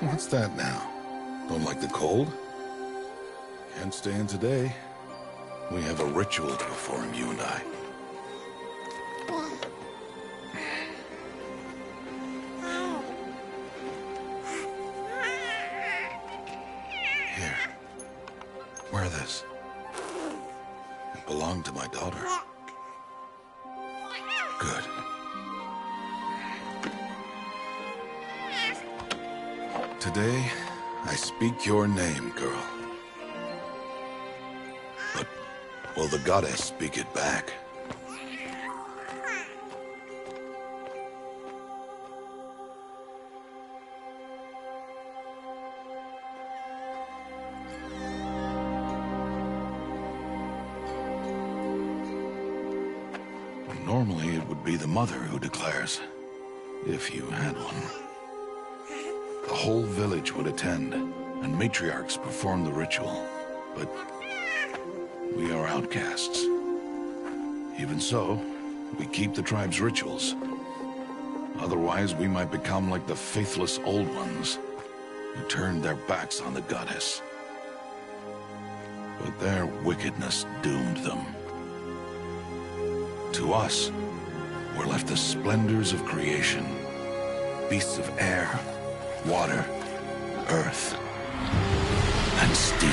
What's that now? Don't like the cold? Can't stay in today. We have a ritual to perform, you and I. Here. Wear this. It belonged to my daughter. Good. Today, I speak your name, girl. But will the goddess speak it back? Normally, it would be the mother who declares, if you had one. The whole village would attend, and matriarchs perform the ritual. But we are outcasts. Even so, we keep the tribe's rituals. Otherwise, we might become like the faithless Old Ones, who turned their backs on the goddess. But their wickedness doomed them. To us, were left the splendors of creation, beasts of air, water, earth, and steel.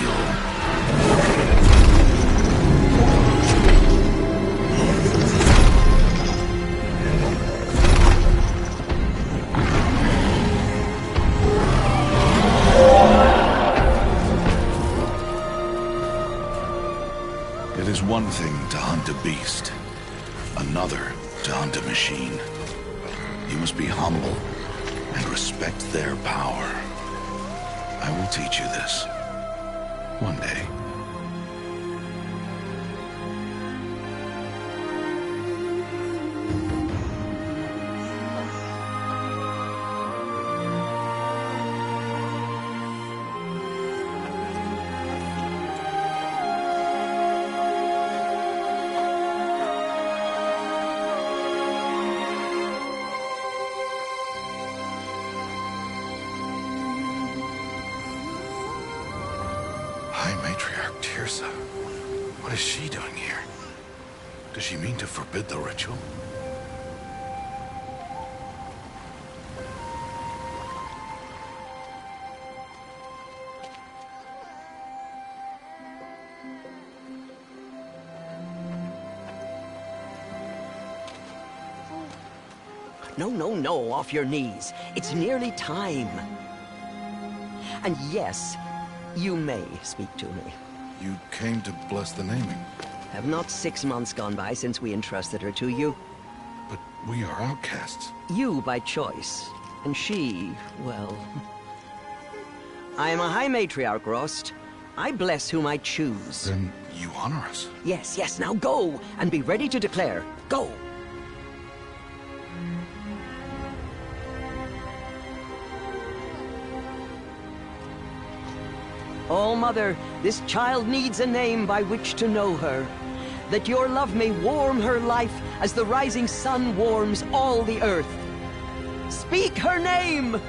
It is one thing to hunt a beast, another to hunt a machine. You must be humble and respect their power. I will teach you this. One day. High Matriarch Teersa. What is she doing here? Does she mean to forbid the ritual? No, no, no, off your knees. It's nearly time. And yes, you may speak to me. You came to bless the naming. Have not 6 months gone by since we entrusted her to you? But we are outcasts. You by choice, and she, well... I am a High Matriarch, Rost. I bless whom I choose. Then you honor us. Yes, yes, now go, and be ready to declare. Go! Oh, Mother, this child needs a name by which to know her. That your love may warm her life as the rising sun warms all the earth. Speak her name!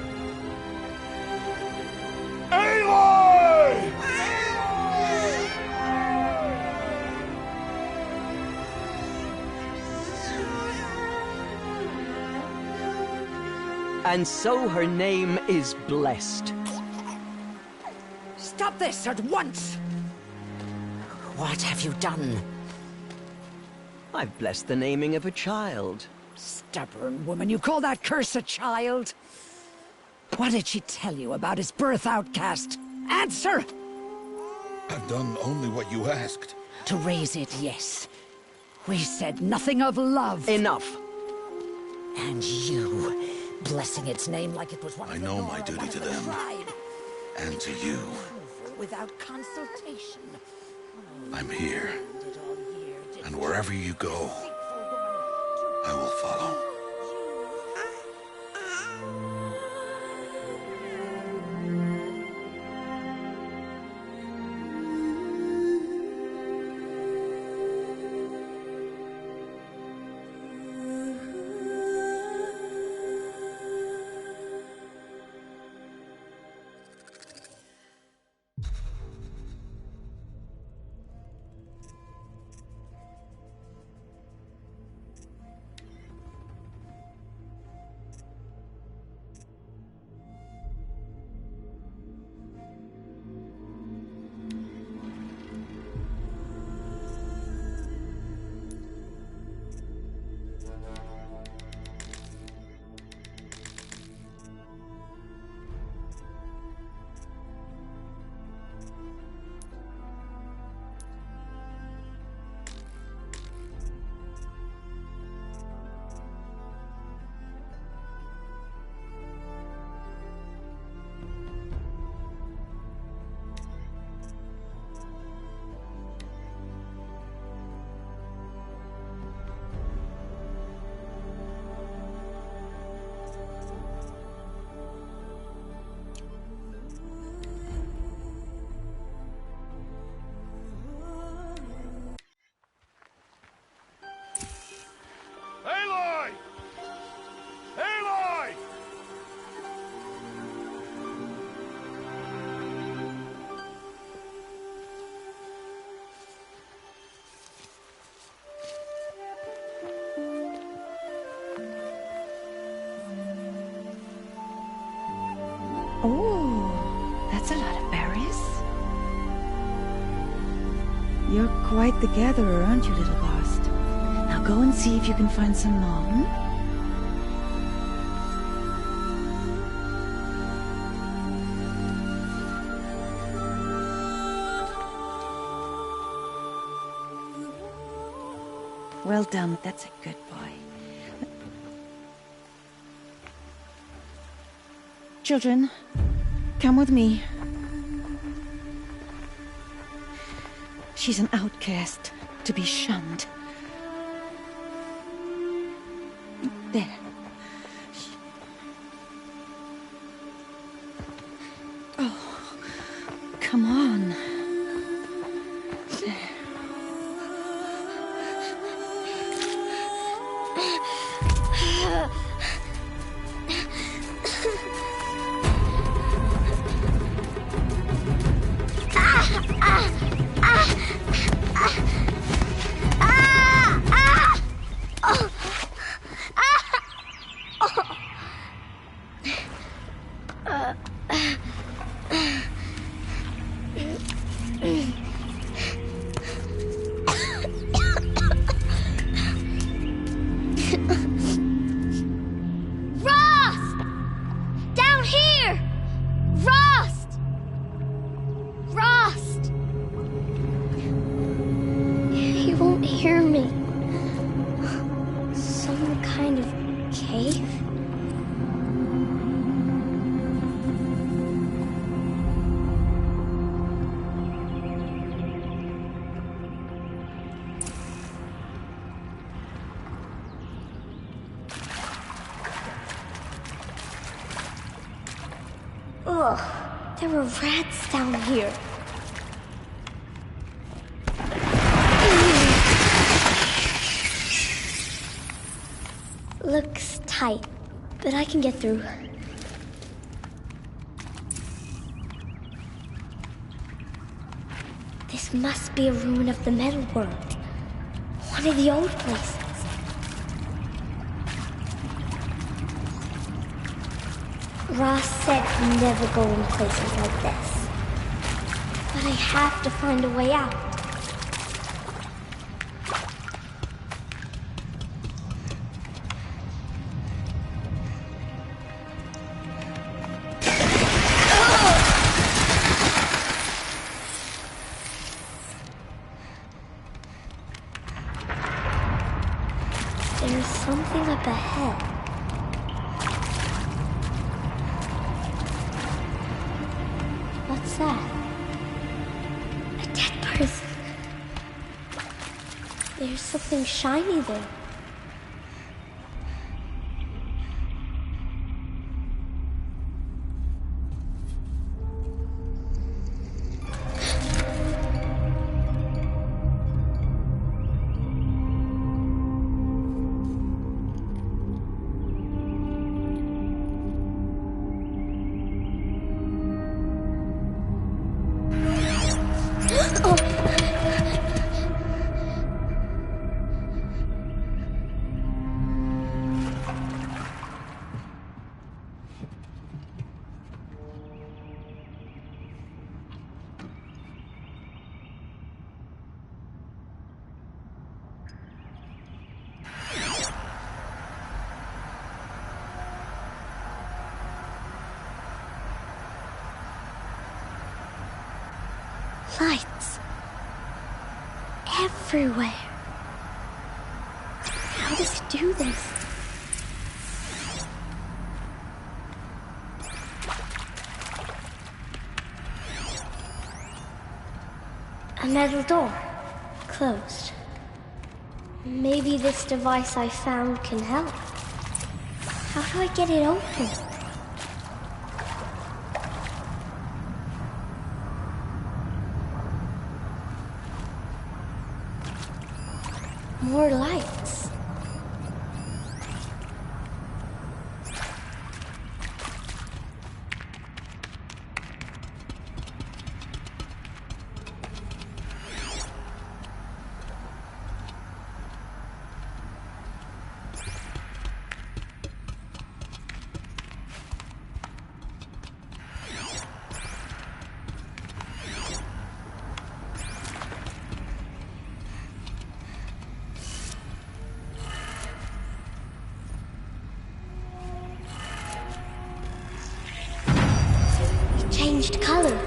Aloy! And so her name is blessed. Stop this at once! What have you done? I've blessed the naming of a child. Stubborn woman, you call that curse a child? What did she tell you about his birth, outcast? Answer! I've done only what you asked. To raise it, yes. We said nothing of love. Enough. And you, blessing its name like it was one of I the know Nora, my duty one of to the them. tribe. And to you. Without consultation. I'm here. Did all year, did And wherever you go, I will follow. Oh, that's a lot of berries. You're quite the gatherer, aren't you, little Bast? Now go and see if you can find some more. Hmm? Well done. That's a good boy. Children, come with me. She's an outcast, to be shunned. There. Oh, come on. There. Ugh, there were rats down here. Looks tight, but I can get through. This must be a ruin of the Metal World. One of the old places. Ross said never go in places like this. But I have to find a way out. There's something up ahead. What's that? A dead person. There's something shiny there. Lights. Everywhere. How does it do this? A metal door. Closed. Maybe this device I found can help. How do I get it open? More lights. changed color.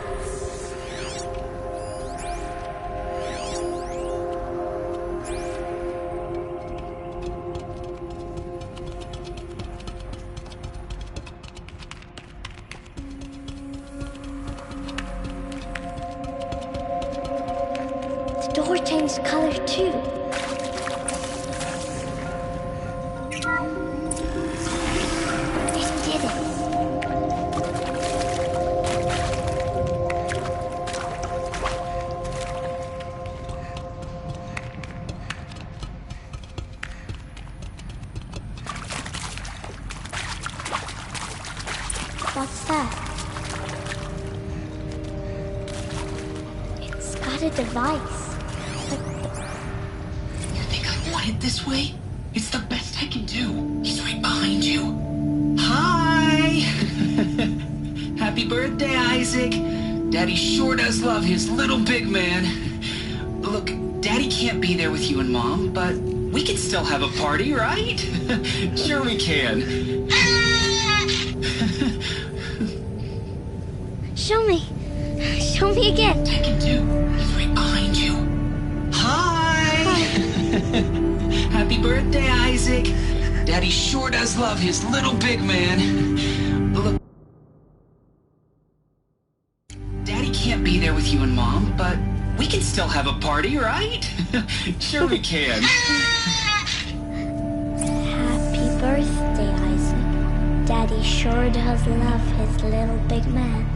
The door changed color too. It did it. What's that? It's got a device. You think I want it this way? It's the best I can do. He's right behind you. Hi! Happy birthday, Isaac. Daddy sure does love his little big man. Look, Daddy can't be there with you and Mom, but we can still have a party, right? Sure we can. Show me. Show me again. I can do. He's right behind you. Hi! Happy birthday, Isaac. Daddy sure does love his little big man. Look, Daddy can't be there with you and Mom, but we can still have a party, right? Sure we can. Happy birthday, Isaac. Daddy sure does love his little big man.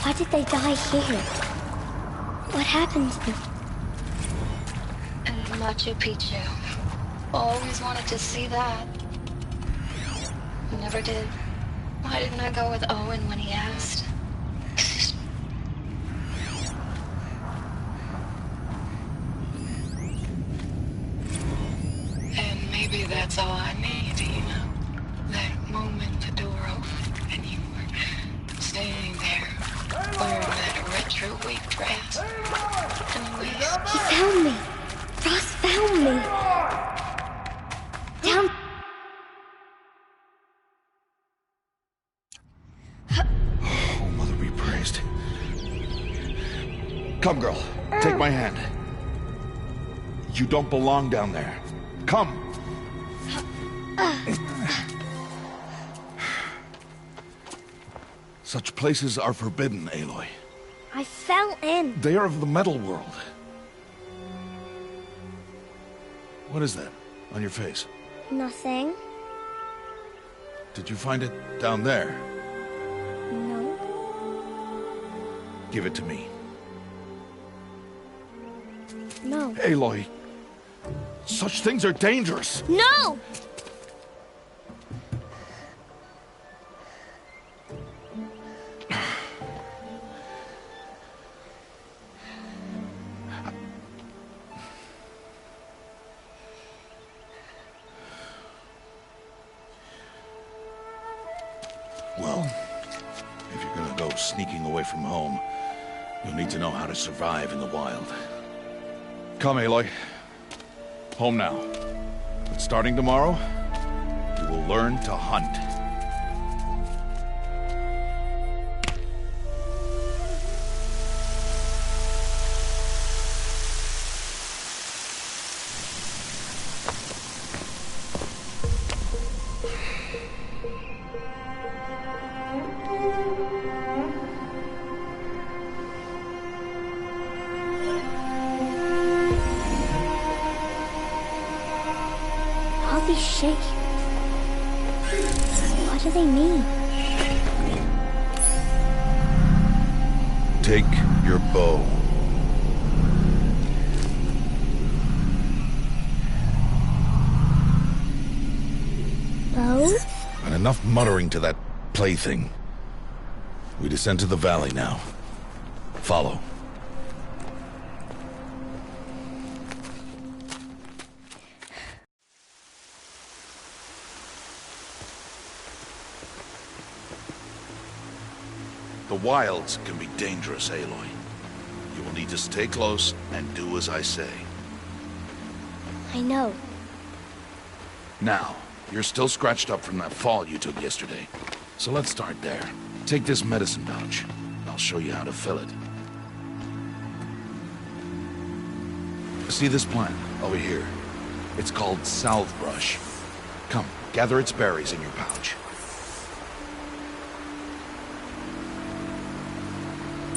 Why did they die here? What happened to them? And Machu Picchu. Always wanted to see that. Never did. Why didn't I go with Owen when he asked? And maybe that's all I need, you know? That moment the door opened and you were standing there wearing that retro wheat dress. Anyways, He found me. Ross found me. Down. Oh, Mother be praised. Come, girl. Take my hand. You don't belong down there. Come. Such places are forbidden, Aloy. I fell in. They are of the metal world. What is that on your face? Nothing. Did you find it down there? No. Give it to me. No. Aloy, such things are dangerous. No! Well, if you're gonna go sneaking away from home, you'll need to know how to survive in the wild. Come, Aloy. Home now. But starting tomorrow, you will learn to hunt. All these shapes. What do they mean? Take your bow. me? And enough muttering to that plaything. We descend to the valley now. Follow. The wilds can be dangerous, Aloy. You will need to stay close and do as I say. I know. Now, you're still scratched up from that fall you took yesterday. So let's start there. Take this medicine pouch. I'll show you how to fill it. See this plant over here? It's called salve brush. Come, gather its berries in your pouch.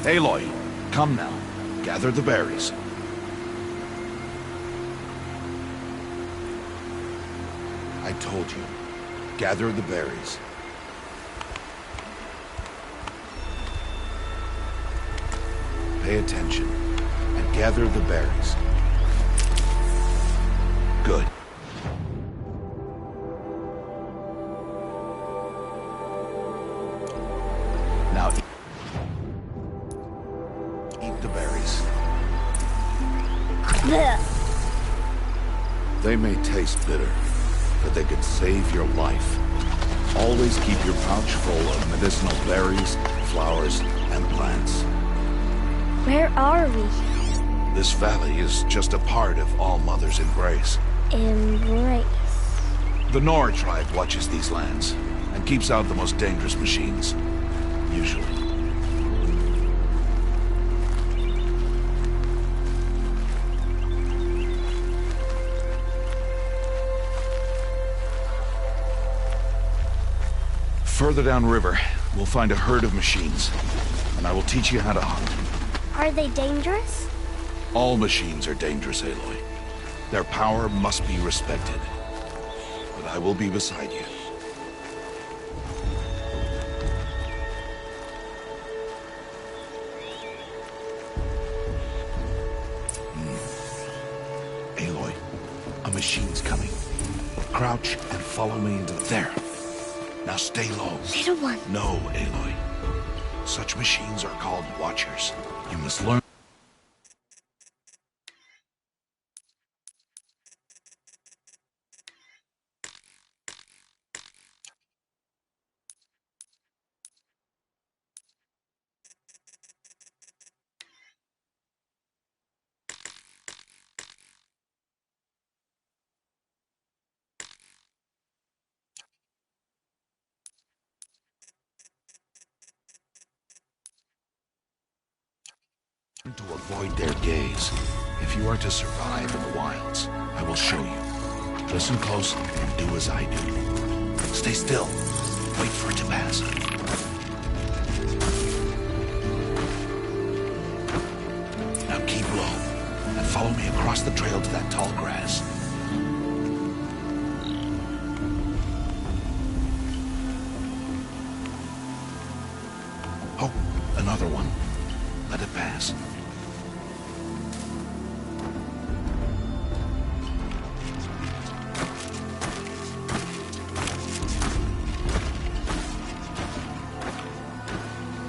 Aloy, come now. Gather the berries. I told you. Gather the berries. Pay attention and gather the berries. Good. Now eat the berries. Blech. They may taste bitter, but they could save your life. Always keep your pouch full of medicinal berries, flowers, and plants. Where are we? This valley is just a part of All Mother's embrace. Embrace. The Nora tribe watches these lands and keeps out the most dangerous machines. Usually. Further downriver, we'll find a herd of machines, and I will teach you how to hunt. Are they dangerous? All machines are dangerous, Aloy. Their power must be respected. But I will be beside you. Aloy, a machine's coming. Crouch and follow me into there. Now stay low. Little one. No, Aloy. Such machines are called Watchers. You must learn. To avoid their gaze. If you are to survive in the wilds, I will show you. Listen close and do as I do. Stay still. Wait for it to pass. Now keep low and follow me across the trail to that tall grass. Oh, another one. Let it pass.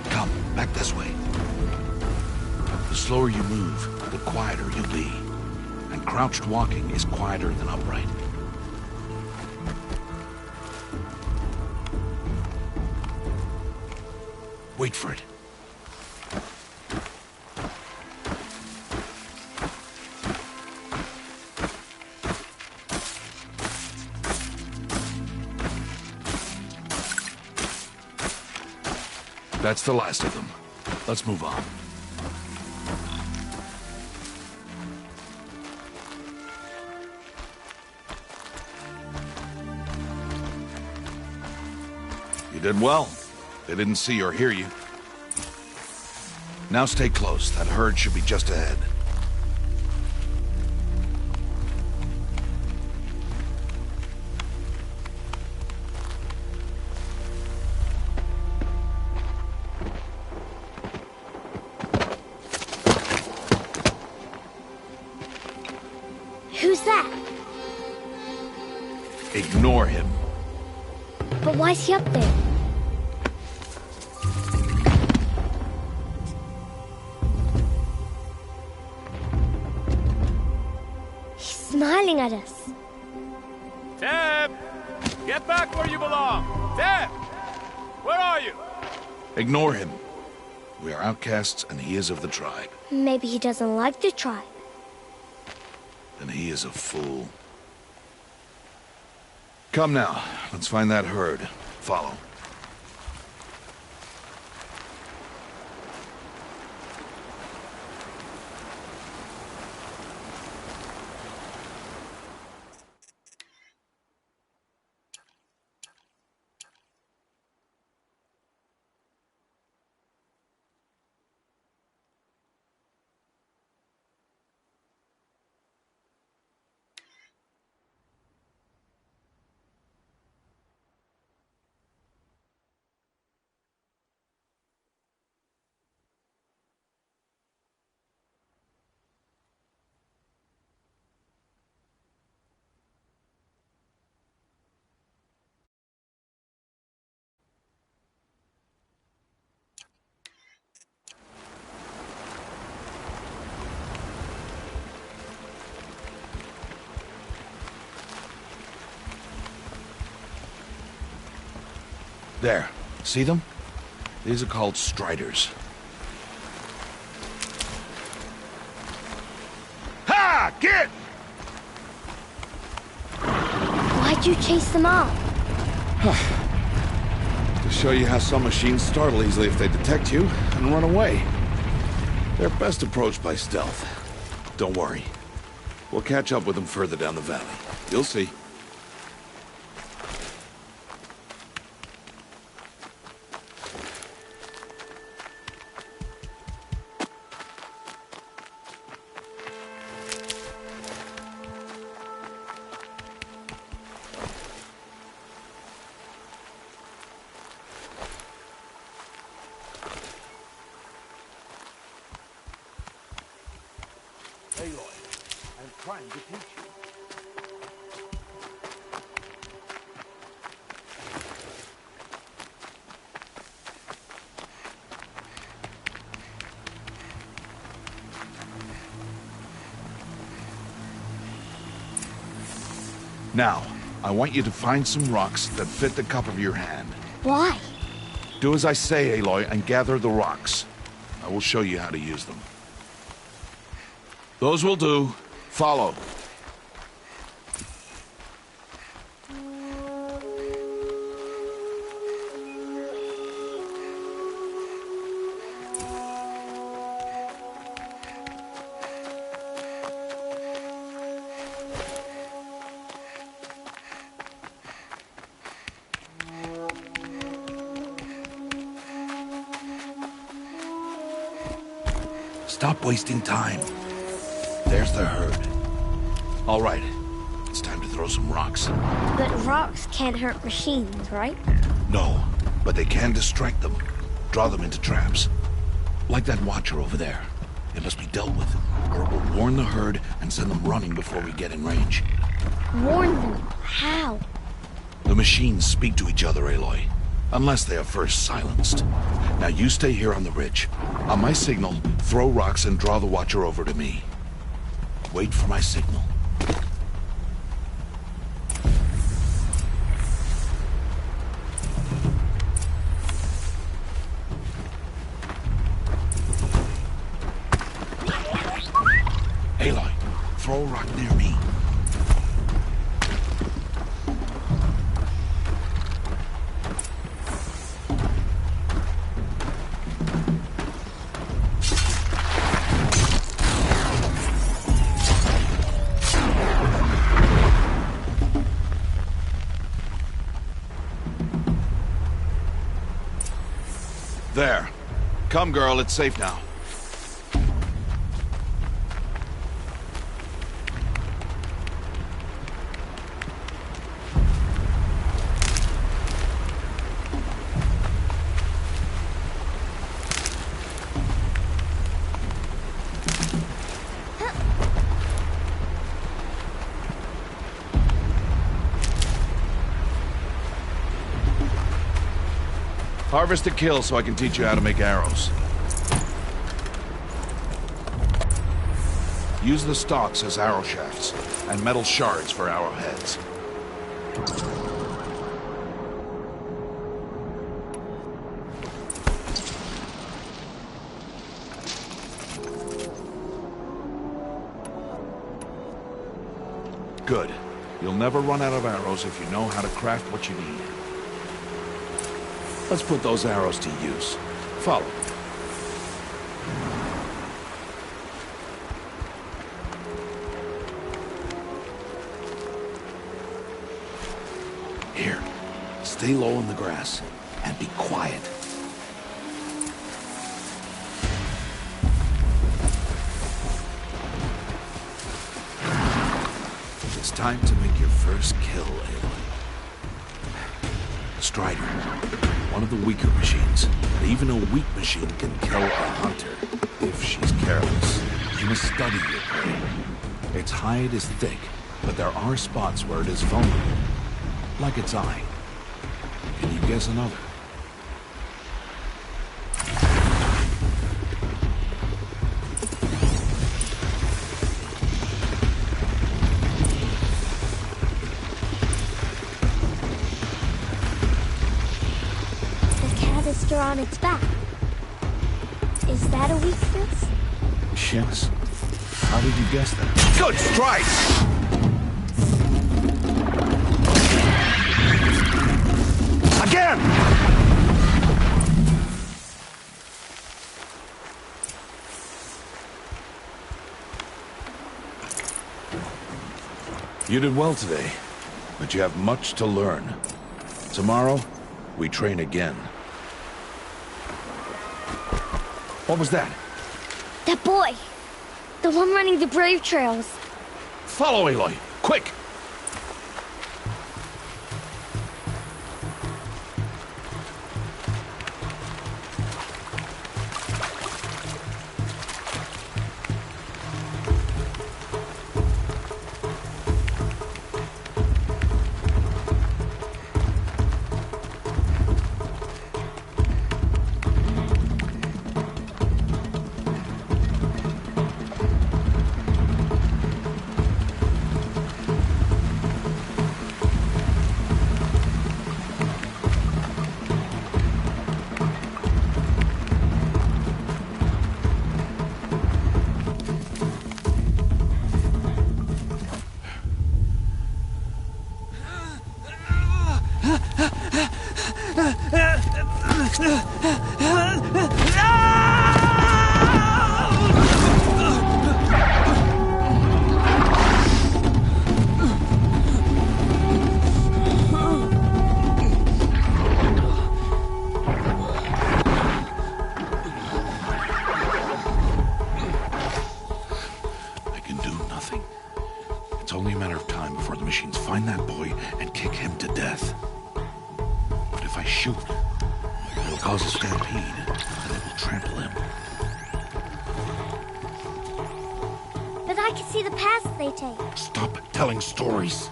Come, back this way. The slower you move, the quieter you'll be. And crouched walking is quieter than upright. Wait for it. That's the last of them. Let's move on. You did well. They didn't see or hear you. Now stay close. That herd should be just ahead. Who's that? Ignore him. But why is he up there? He's smiling at us. Teb! Get back where you belong! Teb! Where are you? Ignore him. We are outcasts, and he is of the tribe. Maybe he doesn't like the tribe. Then he is a fool. Come now, let's find that herd. Follow. There. See them? These are called striders. Ha! Get! Why'd you chase them off? To show you how some machines startle easily if they detect you and run away. They're best approached by stealth. Don't worry. We'll catch up with them further down the valley. You'll see. Aloy, I'm trying to teach you. Now, I want you to find some rocks that fit the cup of your hand. Why? Do as I say, Aloy, and gather the rocks. I will show you how to use them. Those will do. Follow. Stop wasting time. There's the herd. All right, it's time to throw some rocks. But rocks can't hurt machines, right? No, but they can distract them. Draw them into traps. Like that watcher over there. It must be dealt with, or it will warn the herd and send them running before we get in range. Warn them? How? The machines speak to each other, Aloy. Unless they are first silenced. Now you stay here on the ridge. On my signal, throw rocks and draw the watcher over to me. Wait for my signal. Aloy, throw a rock near me. There. Come, girl, it's safe now. Harvest a kill so I can teach you how to make arrows. Use the stalks as arrow shafts, and metal shards for arrowheads. Good. You'll never run out of arrows if you know how to craft what you need. Let's put those arrows to use. Follow me. Here, stay low in the grass and be quiet. It's time to make your first kill, Aloy. Strider, one of the weaker machines, but even a weak machine can kill a hunter if she's careless. You must study your prey. Its hide is thick, but there are spots where it is vulnerable, like its eye. Can you guess another? On its back. Is that a weakness? Yes. How did you guess that? Good strike! Again! You did well today, but you have much to learn. Tomorrow, we train again. What was that? That boy! The one running the brave trails. Follow Aloy! Quick! It's only a matter of time before the machines find that boy and kick him to death. But if I shoot, it'll cause a stampede, and it will trample him. But I can see the paths they take. Stop telling stories.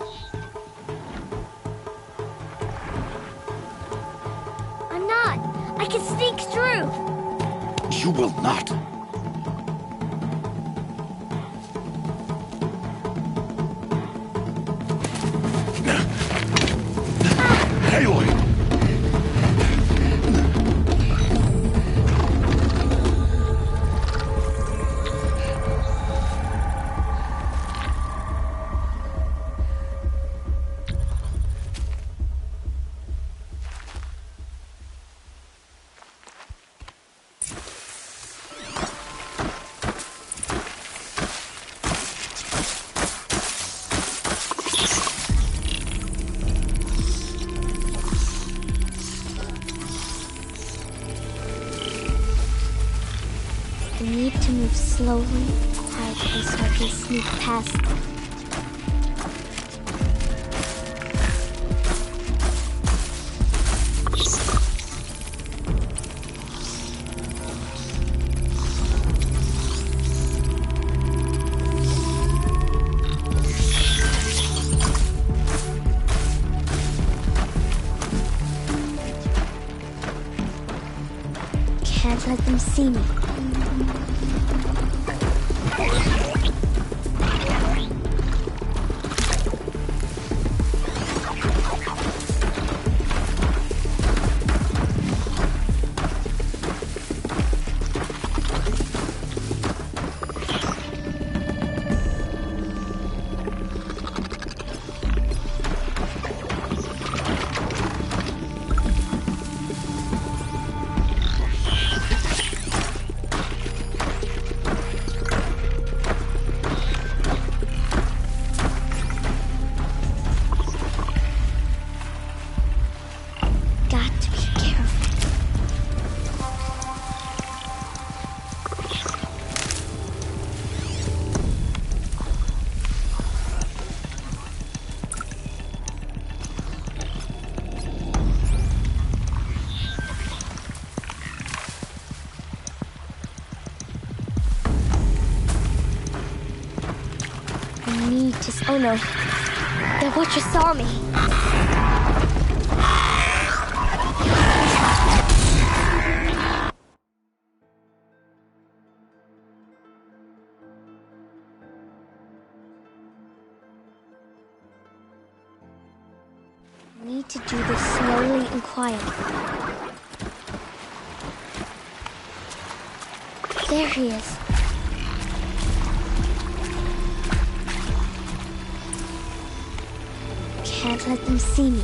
I'm not. I can sneak through. You will not. Aloy! I need to move slowly, quietly, so I can sneak past them. need to... Oh no. The Watcher saw me. Need to do this slowly and quietly. There he is. Can't let them see me.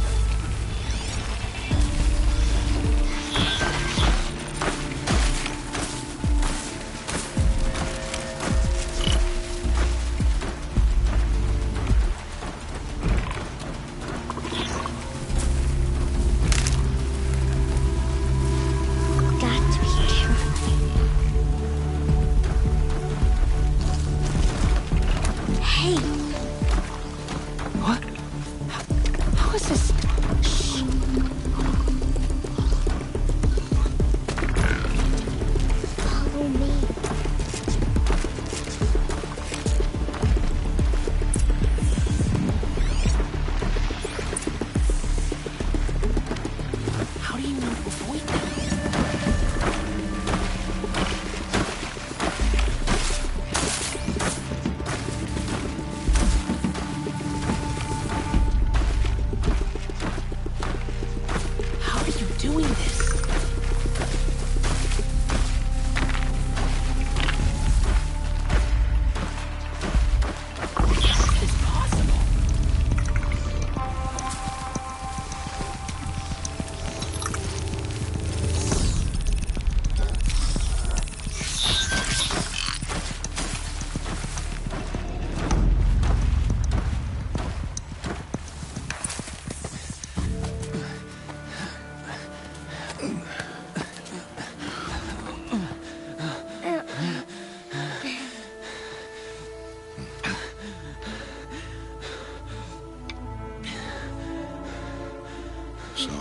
So,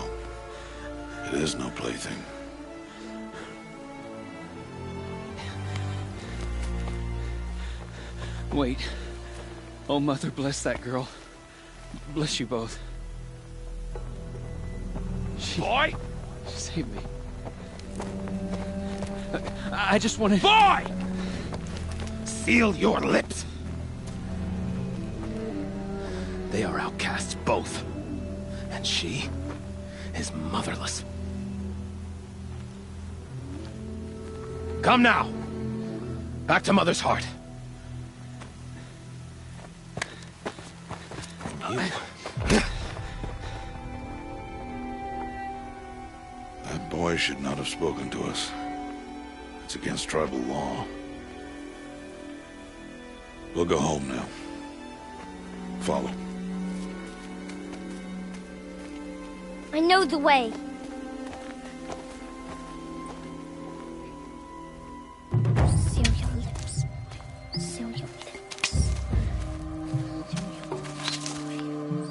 it is no plaything. Wait. Oh, Mother, bless that girl. Bless you both. Boy! Save me. I just wanted... Boy! Seal your lips! They are outcasts, both. And she is motherless. Come now! Back to Mother's heart. You... That boy should not have spoken to us. It's against tribal law. We'll go home now. Follow. I know the way. Seal your lips. Seal your lips.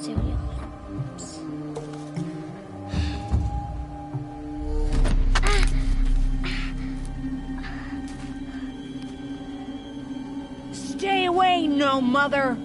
Seal your lips. Stay away, no mother!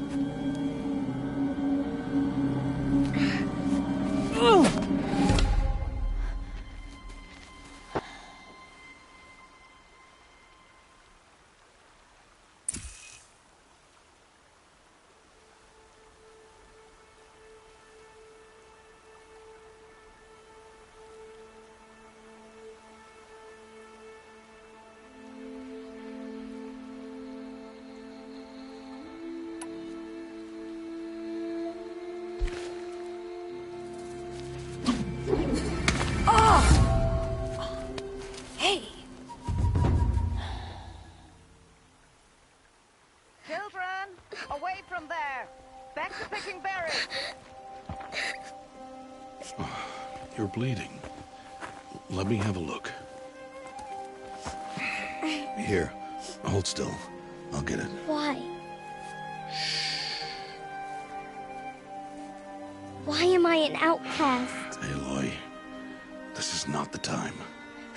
Children, away from there! Back to picking berries! You're bleeding. Let me have a look. Here, hold still. I'll get it. Why? Why am I an outcast? Aloy, this is not the time.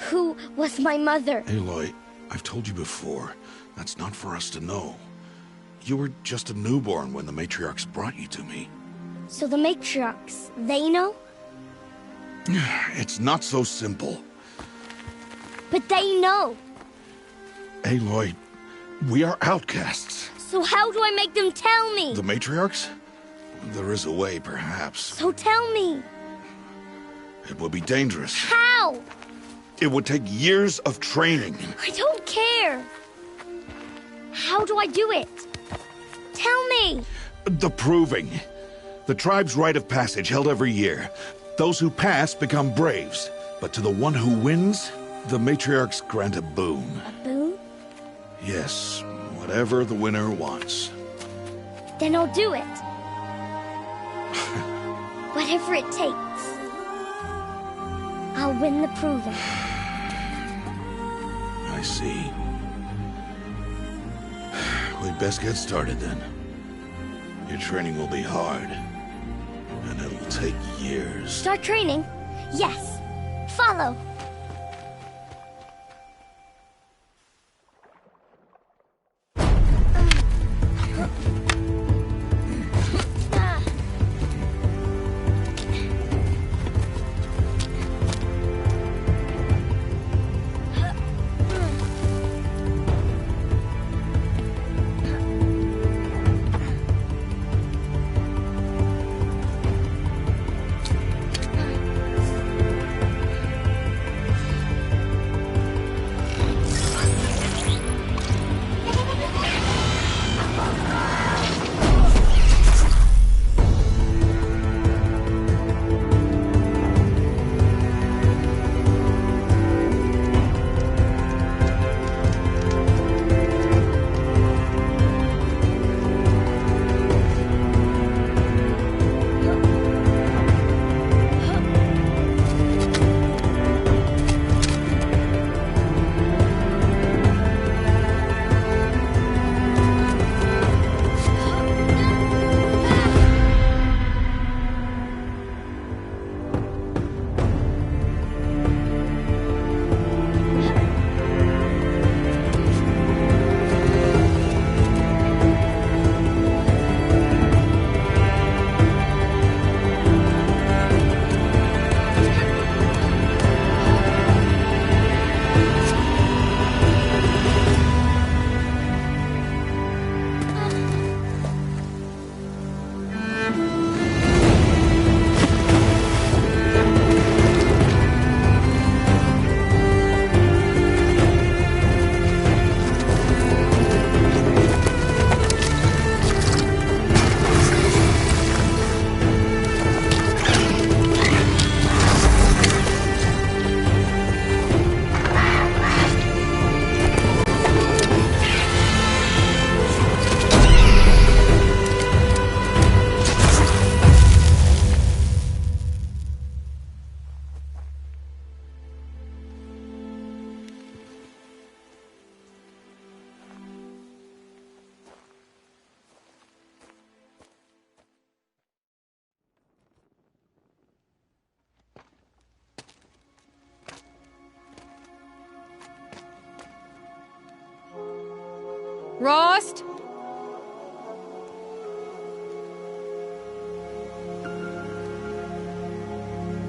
Who was my mother? Aloy, I've told you before, that's not for us to know. You were just a newborn when the matriarchs brought you to me. So the matriarchs, they know? It's not so simple. But they know. Aloy, we are outcasts. So how do I make them tell me? The matriarchs? There is a way, perhaps. So tell me. It would be dangerous. How? It would take years of training. I don't care. How do I do it? Tell me. The proving. The tribe's rite of passage held every year. Those who pass become braves. But to the one who wins, the matriarchs grant a boon. A boon? Yes, whatever the winner wants. Then I'll do it. Whatever it takes. I'll win the proving. I see. We'd best get started then. Your training will be hard. And it'll take years. Start training? Yes. Follow. Rost?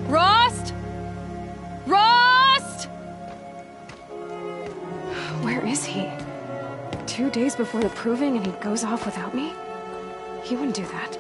Rost? Rost? Where is he? 2 days before the proving and he goes off without me? He wouldn't do that.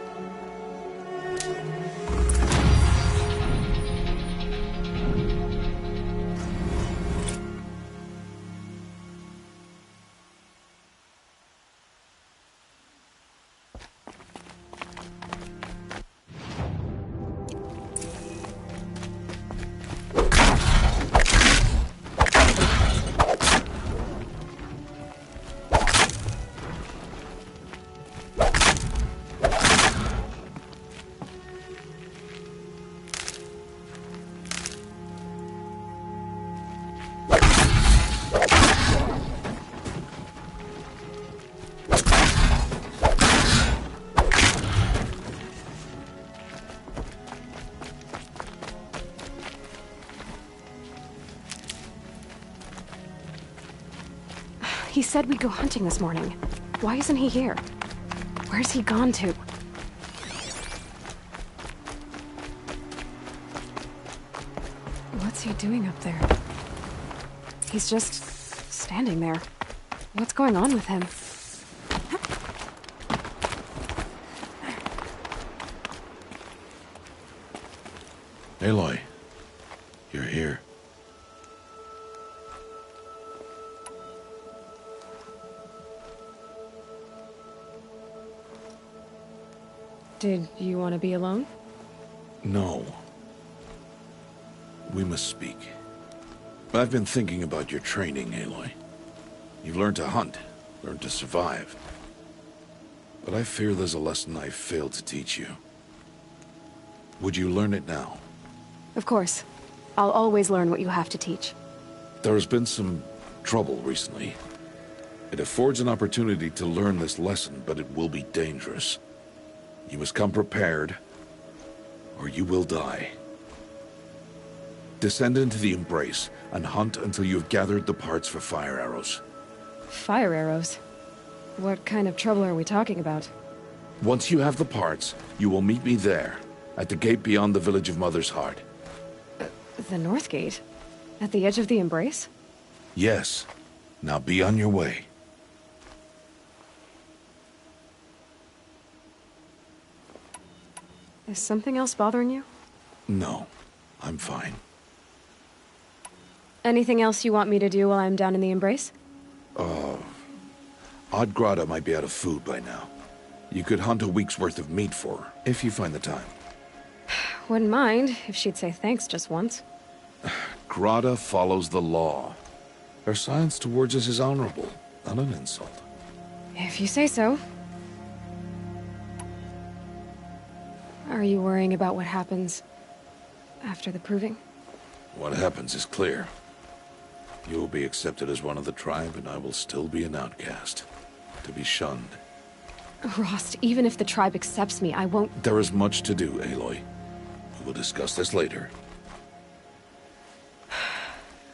He said we'd go hunting this morning. Why isn't he here? Where's he gone to? What's he doing up there? He's just standing there. What's going on with him? Aloy, you're here. Did you want to be alone? No. We must speak. I've been thinking about your training, Aloy. You've learned to hunt, learned to survive. But I fear there's a lesson I've failed to teach you. Would you learn it now? Of course. I'll always learn what you have to teach. There has been some trouble recently. It affords an opportunity to learn this lesson, but it will be dangerous. You must come prepared, or you will die. Descend into the Embrace, and hunt until you have gathered the parts for fire arrows. Fire arrows? What kind of trouble are we talking about? Once you have the parts, you will meet me there, at the gate beyond the village of Mother's Heart. The North Gate? At the edge of the Embrace? Yes. Now be on your way. Is something else bothering you? No. I'm fine. Anything else you want me to do while I'm down in the Embrace? Odd Grata might be out of food by now. You could hunt a week's worth of meat for her, if you find the time. Wouldn't mind if she'd say thanks just once. Grata follows the law. Her science towards us is honorable, not an insult. If you say so. Are you worrying about what happens after the proving? What happens is clear. You will be accepted as one of the tribe, and I will still be an outcast. To be shunned. Rost, even if the tribe accepts me, I won't— There is much to do, Aloy. We will discuss this later.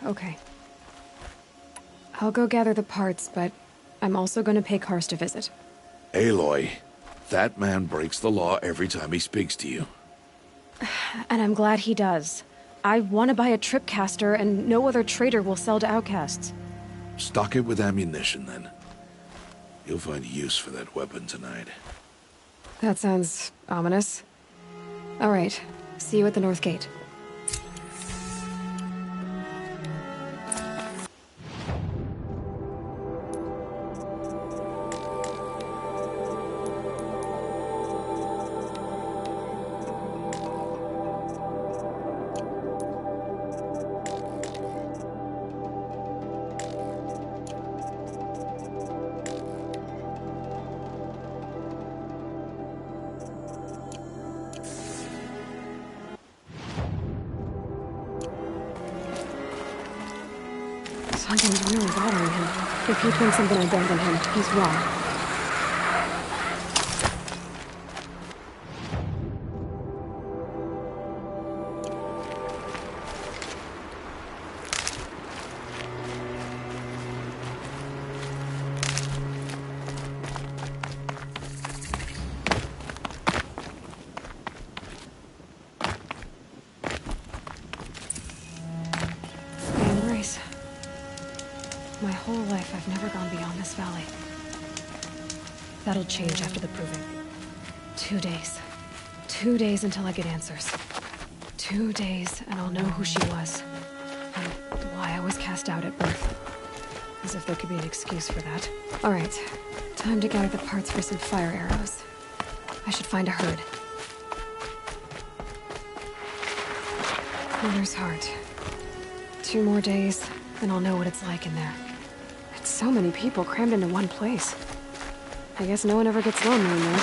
Okay. I'll go gather the parts, but I'm also going to pay Karst a visit. Aloy, that man breaks the law every time he speaks to you. And I'm glad he does. I want to buy a tripcaster, and no other trader will sell to outcasts. Stock it with ammunition, then. You'll find use for that weapon tonight. That sounds ominous. All right. See you at the North Gate. Something's really bothering him. If he thinks I'm gonna abandon him, he's wrong. My whole life, I've never gone beyond this valley. That'll change after the proving. 2 days. 2 days until I get answers. 2 days, and I'll know who she was. And why I was cast out at birth. As if there could be an excuse for that. Alright, time to gather the parts for some fire arrows. I should find a herd. Mother's Heart. 2 more days, and I'll know what it's like in there. It's so many people crammed into one place. I guess no one ever gets lonely in there.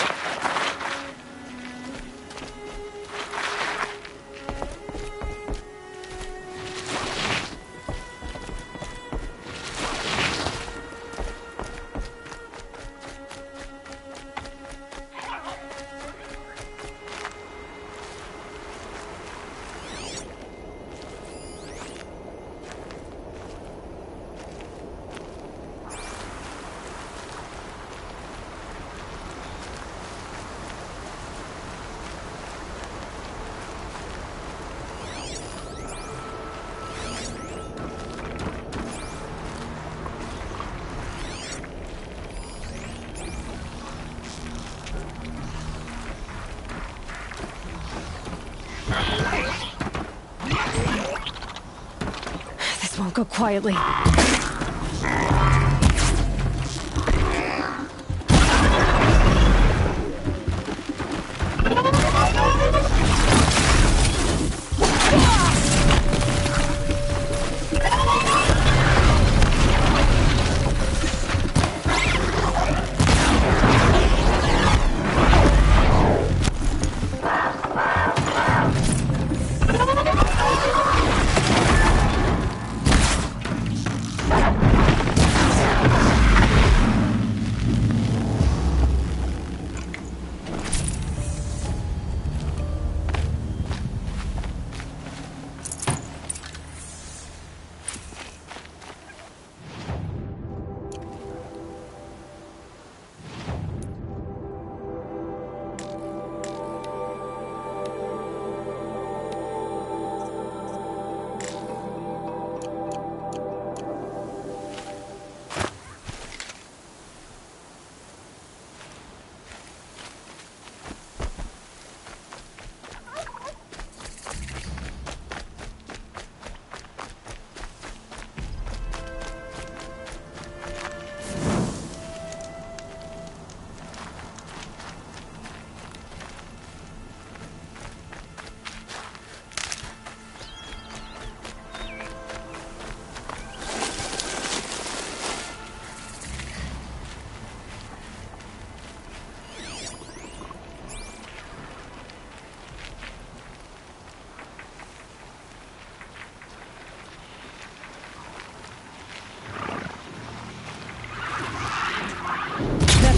Don't go quietly.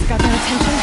Got that attention?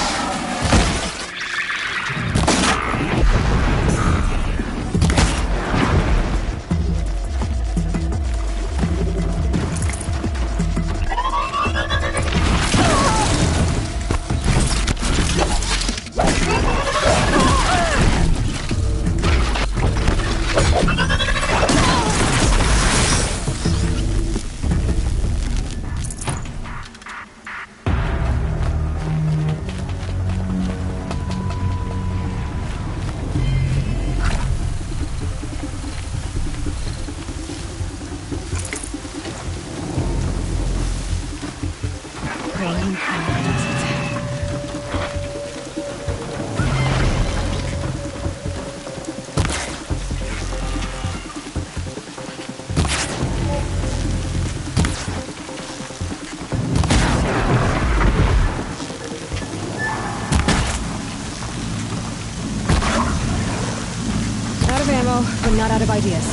But not out of ideas.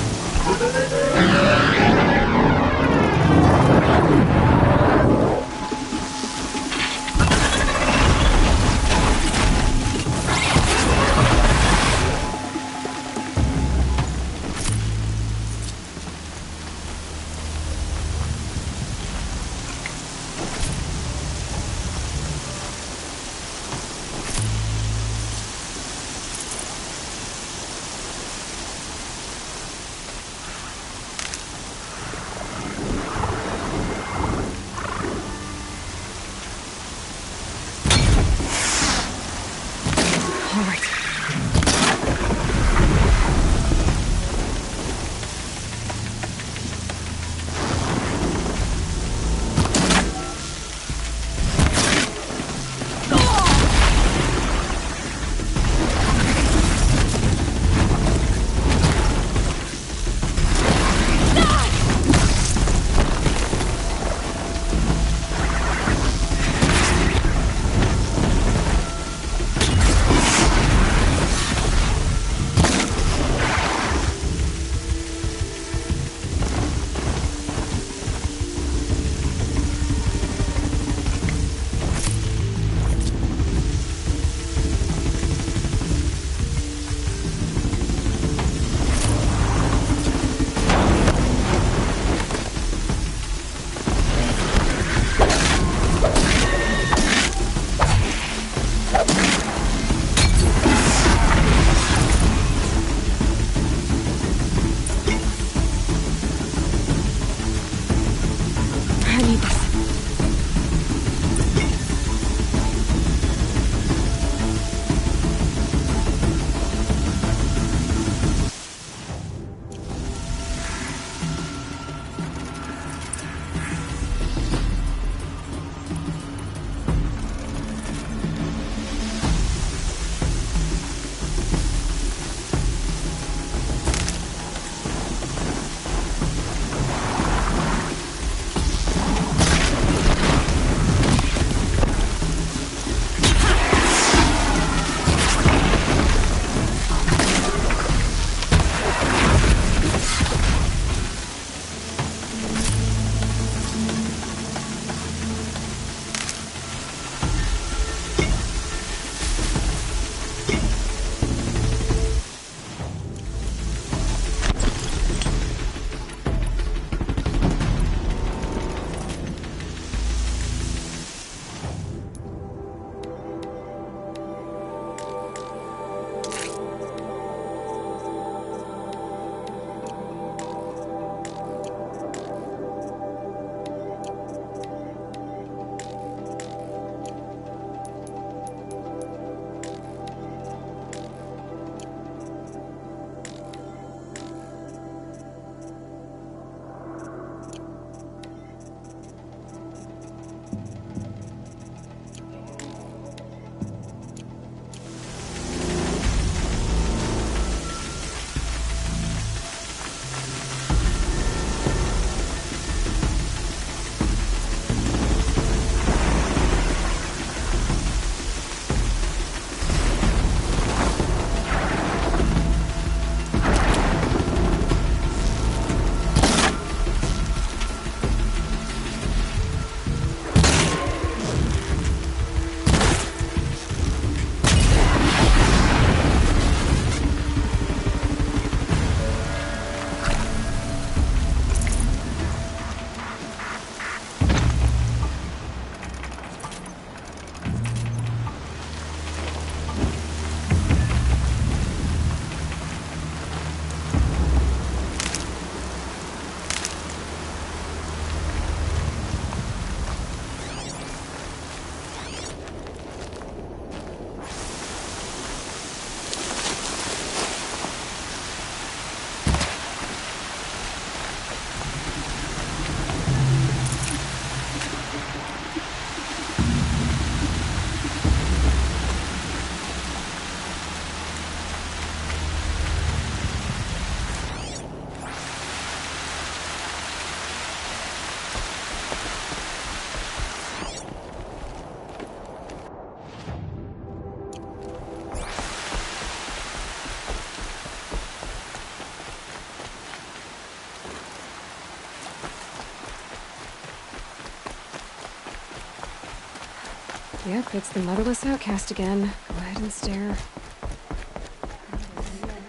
Yep, it's the motherless outcast again. Go ahead and stare.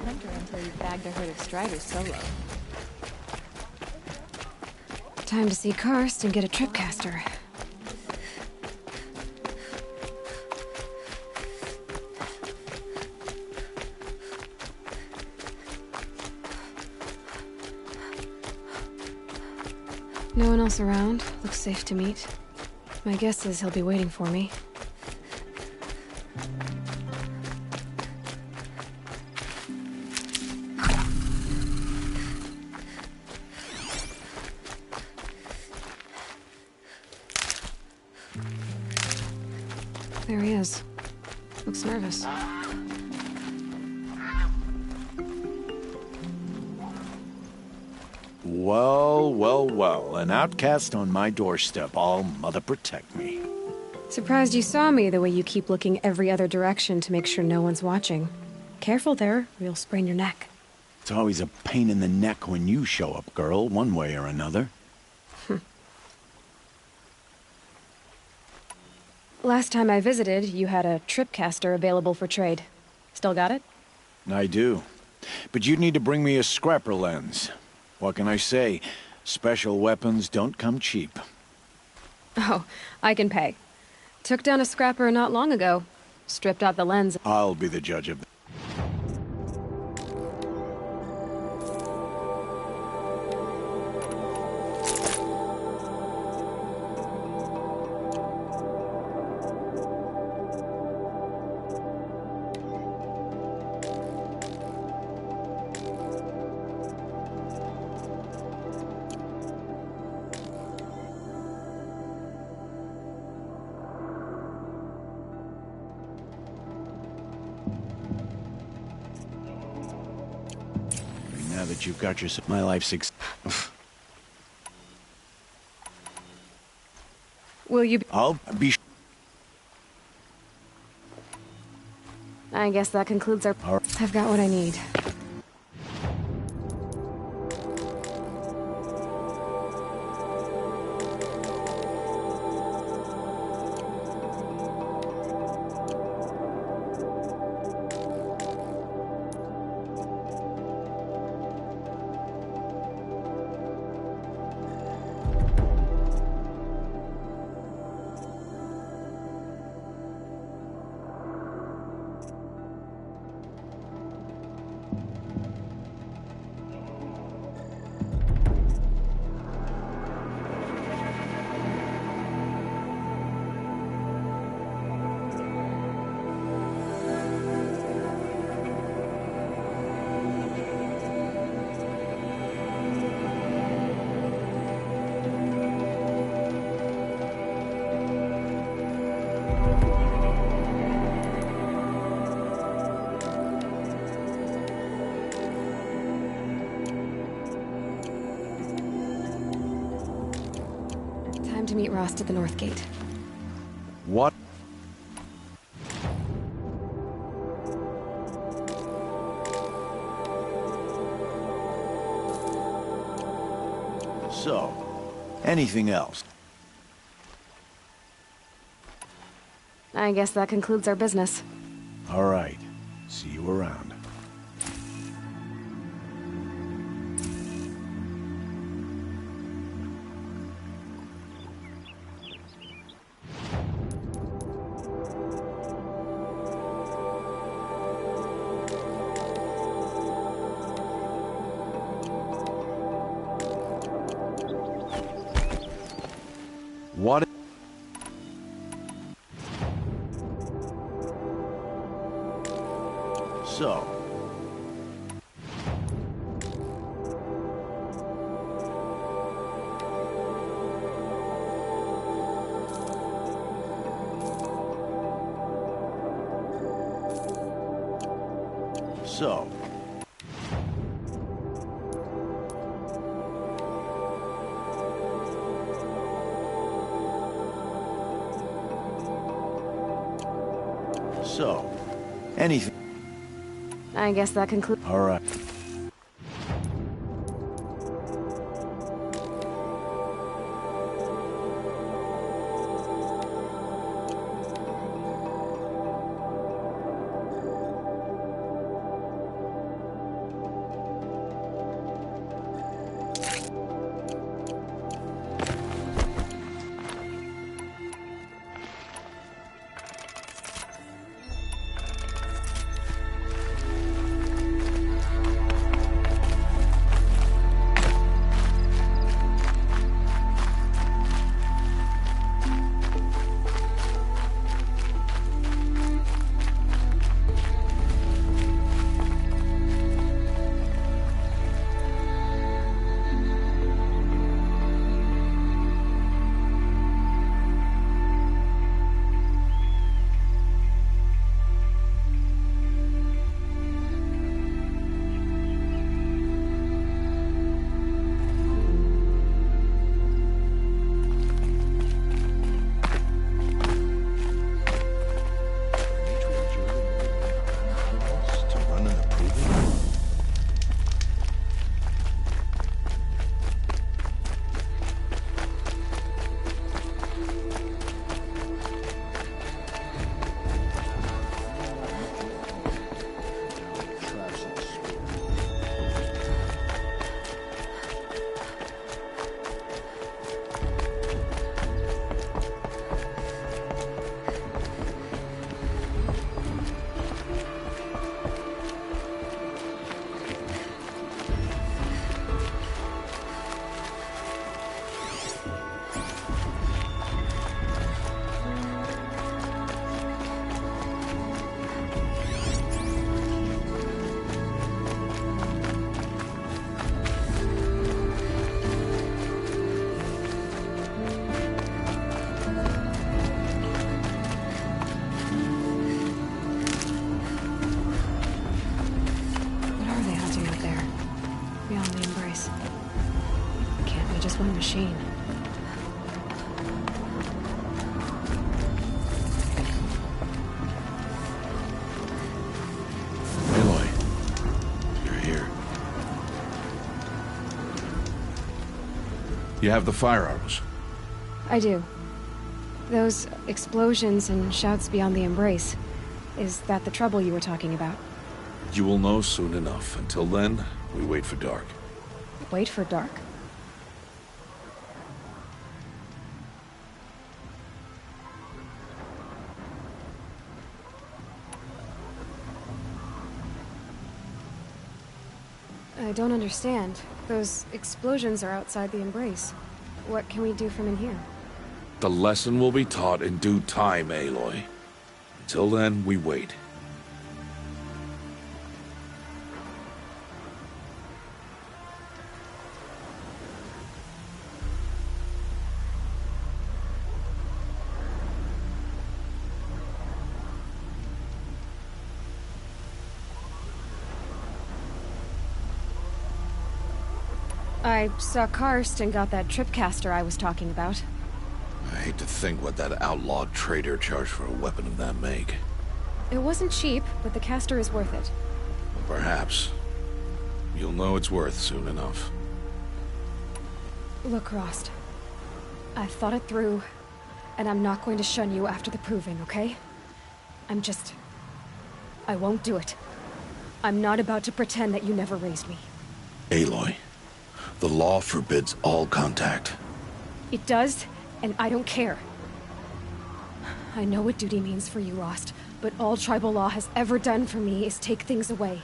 Hunter until you bagged a herd of striders solo. Time to see Karst and get a tripcaster. No one else around. Looks safe to meet. My guess is he'll be waiting for me. There he is. Looks nervous. Well, well, well. An outcast on my doorstep. All mother protect me. Surprised you saw me the way you keep looking every other direction to make sure no one's watching. Careful there, or you'll sprain your neck. It's always a pain in the neck when you show up, girl, one way or another. Last time I visited, you had a tripcaster available for trade. Still got it? I do. But you'd need to bring me a scrapper lens. What can I say? Special weapons don't come cheap. Oh, I can pay. Took down a scrapper not long ago. Stripped out the lens. I'll be the judge of that. Now that you've got yourself, my life's Will you be— I'll be. I guess that concludes our— I've got what I need. Time to meet Rost at the North Gate. What? So, anything else? I guess that concludes our business. All right. See you around. What? So. So. So, anything. I guess that concludes. All right. machine. Aloy, you're here. You have the firearms. I do. Those explosions and shouts beyond the embrace. Is that the trouble you were talking about? You will know soon enough. Until then, we wait for dark. Wait for dark? I don't understand. Those explosions are outside the embrace. What can we do from in here? The lesson will be taught in due time, Aloy. Until then, we wait. I saw Karst and got that tripcaster I was talking about. I hate to think what that outlawed trader charged for a weapon of that make. It wasn't cheap, but the caster is worth it. Perhaps. You'll know it's worth soon enough. Look, Rost. I've thought it through, and I'm not going to shun you after the proving, okay? I won't do it. I'm not about to pretend that you never raised me. Aloy, the law forbids all contact. It does, and I don't care. I know what duty means for you, Rost, but all tribal law has ever done for me is take things away.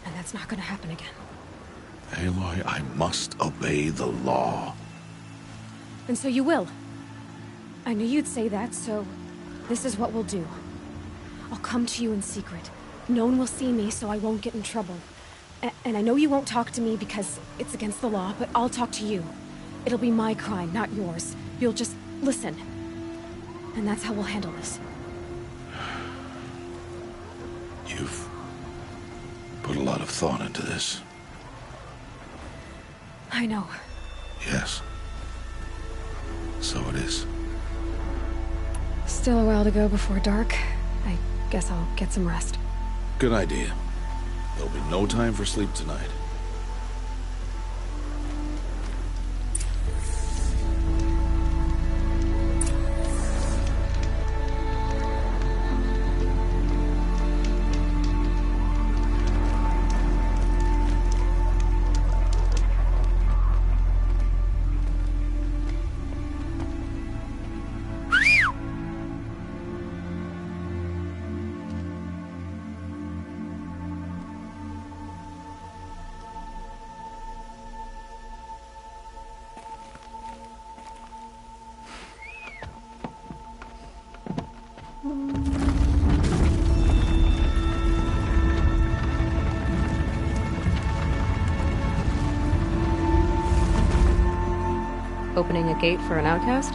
And that's not gonna happen again. Aloy, I must obey the law. And so you will. I knew you'd say that, so this is what we'll do. I'll come to you in secret. No one will see me, so I won't get in trouble. And I know you won't talk to me because it's against the law, but I'll talk to you. It'll be my crime, not yours. You'll just listen. And that's how we'll handle this. You've put a lot of thought into this. I know. Yes. So it is. Still a while to go before dark. I guess I'll get some rest. Good idea. There'll be no time for sleep tonight. Opening a gate for an outcast?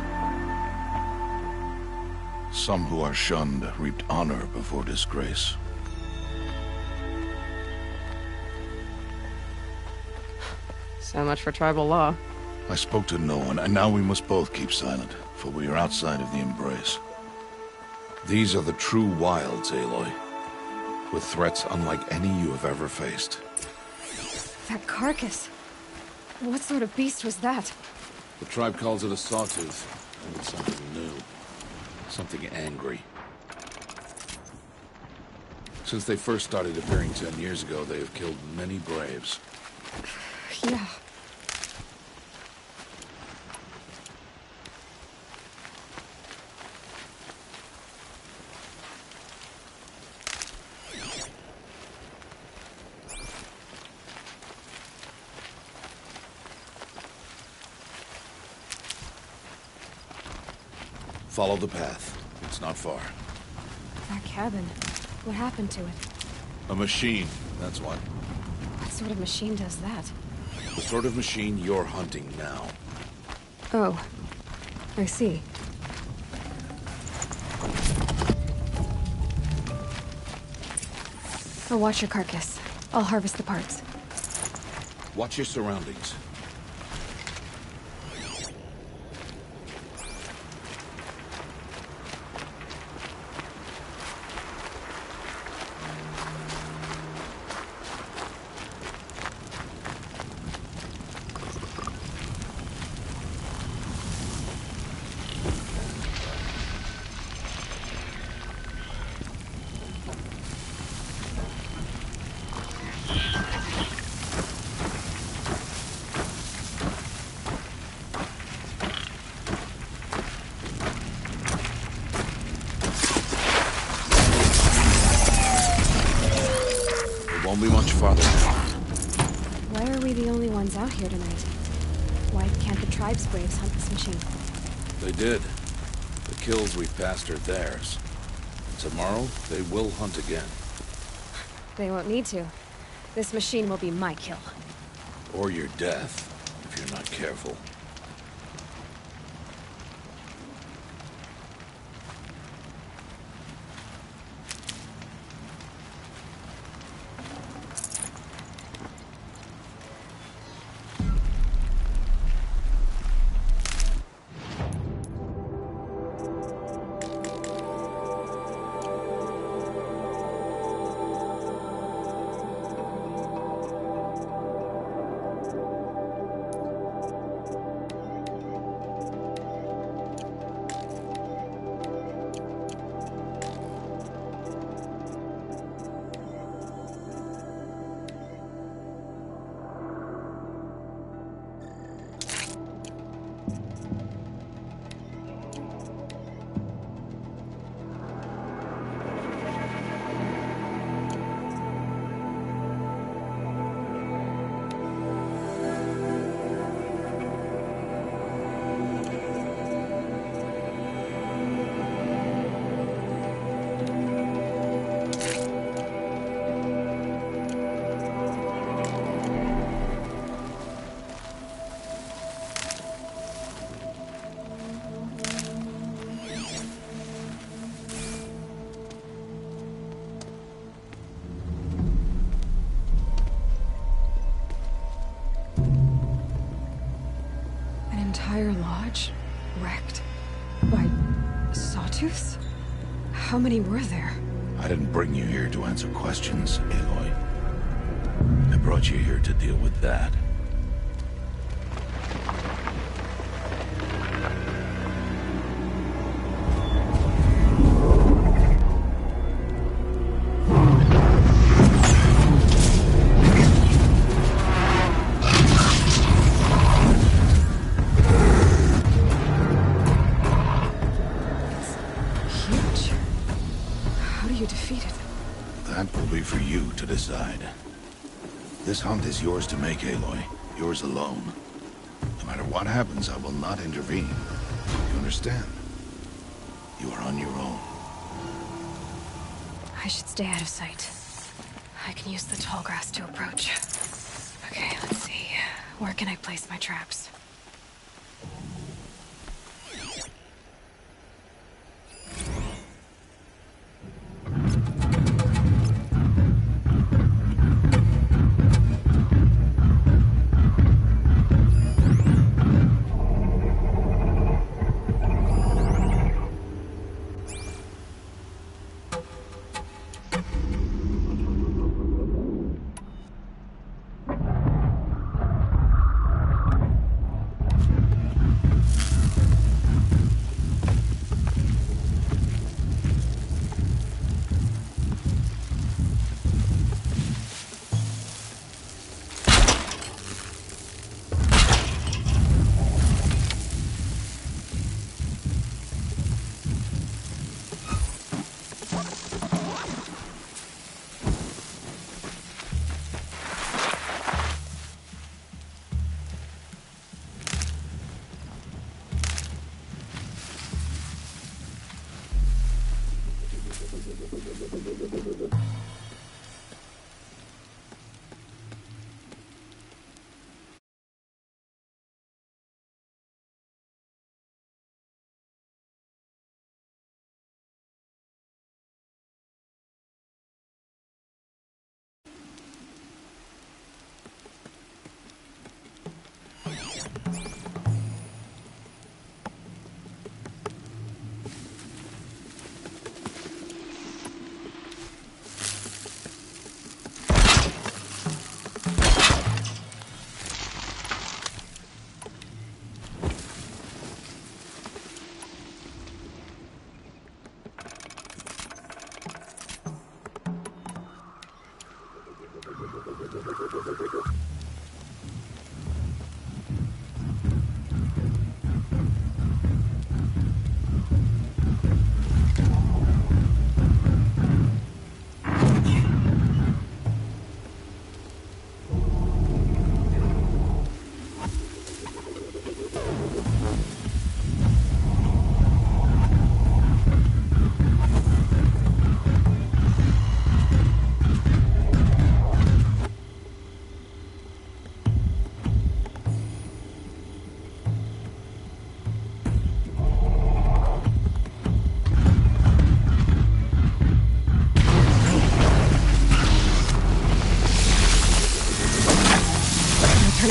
Some who are shunned reaped honor before disgrace. So much for tribal law. I spoke to no one, and now we must both keep silent, for we are outside of the embrace. These are the true wilds, Aloy, with threats unlike any you have ever faced. That carcass. What sort of beast was that? The tribe calls it a sawtooth, and it's something new. Something angry. Since they first started appearing 10 years ago, they have killed many braves. Yeah. Follow the path. It's not far. That cabin. What happened to it? A machine, that's what. What sort of machine does that? The sort of machine you're hunting now. Oh. I see. I'll watch your carcass. I'll harvest the parts. Watch your surroundings. Won't be much farther now. Why are we the only ones out here tonight? Why can't the tribe's braves hunt this machine? They did. The kills we passed are theirs. Tomorrow, they will hunt again. They won't need to. This machine will be my kill. Or your death, if you're not careful. Entire lodge wrecked by sawtooths? How many were there? I didn't bring you here to answer questions, Aloy. I brought you here to deal with that. This hunt is yours to make, Aloy. Yours alone. No matter what happens, I will not intervene. You understand? You are on your own. I should stay out of sight. I can use the tall grass to approach. Okay, let's see. Where can I place my traps?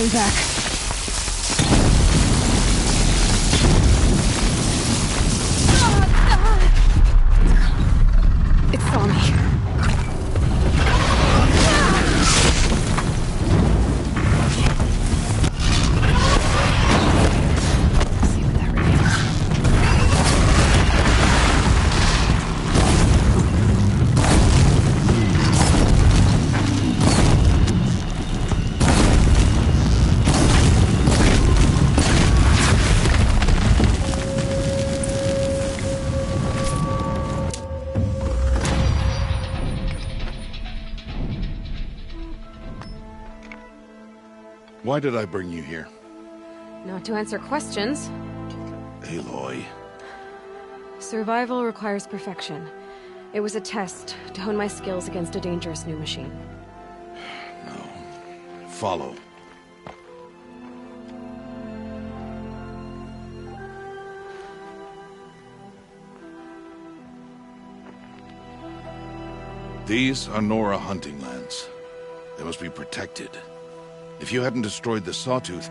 going back. It saw me. Why did I bring you here? Not to answer questions. Aloy. Survival requires perfection. It was a test to hone my skills against a dangerous new machine. No. Follow. These are Nora hunting lands. They must be protected. If you hadn't destroyed the Sawtooth,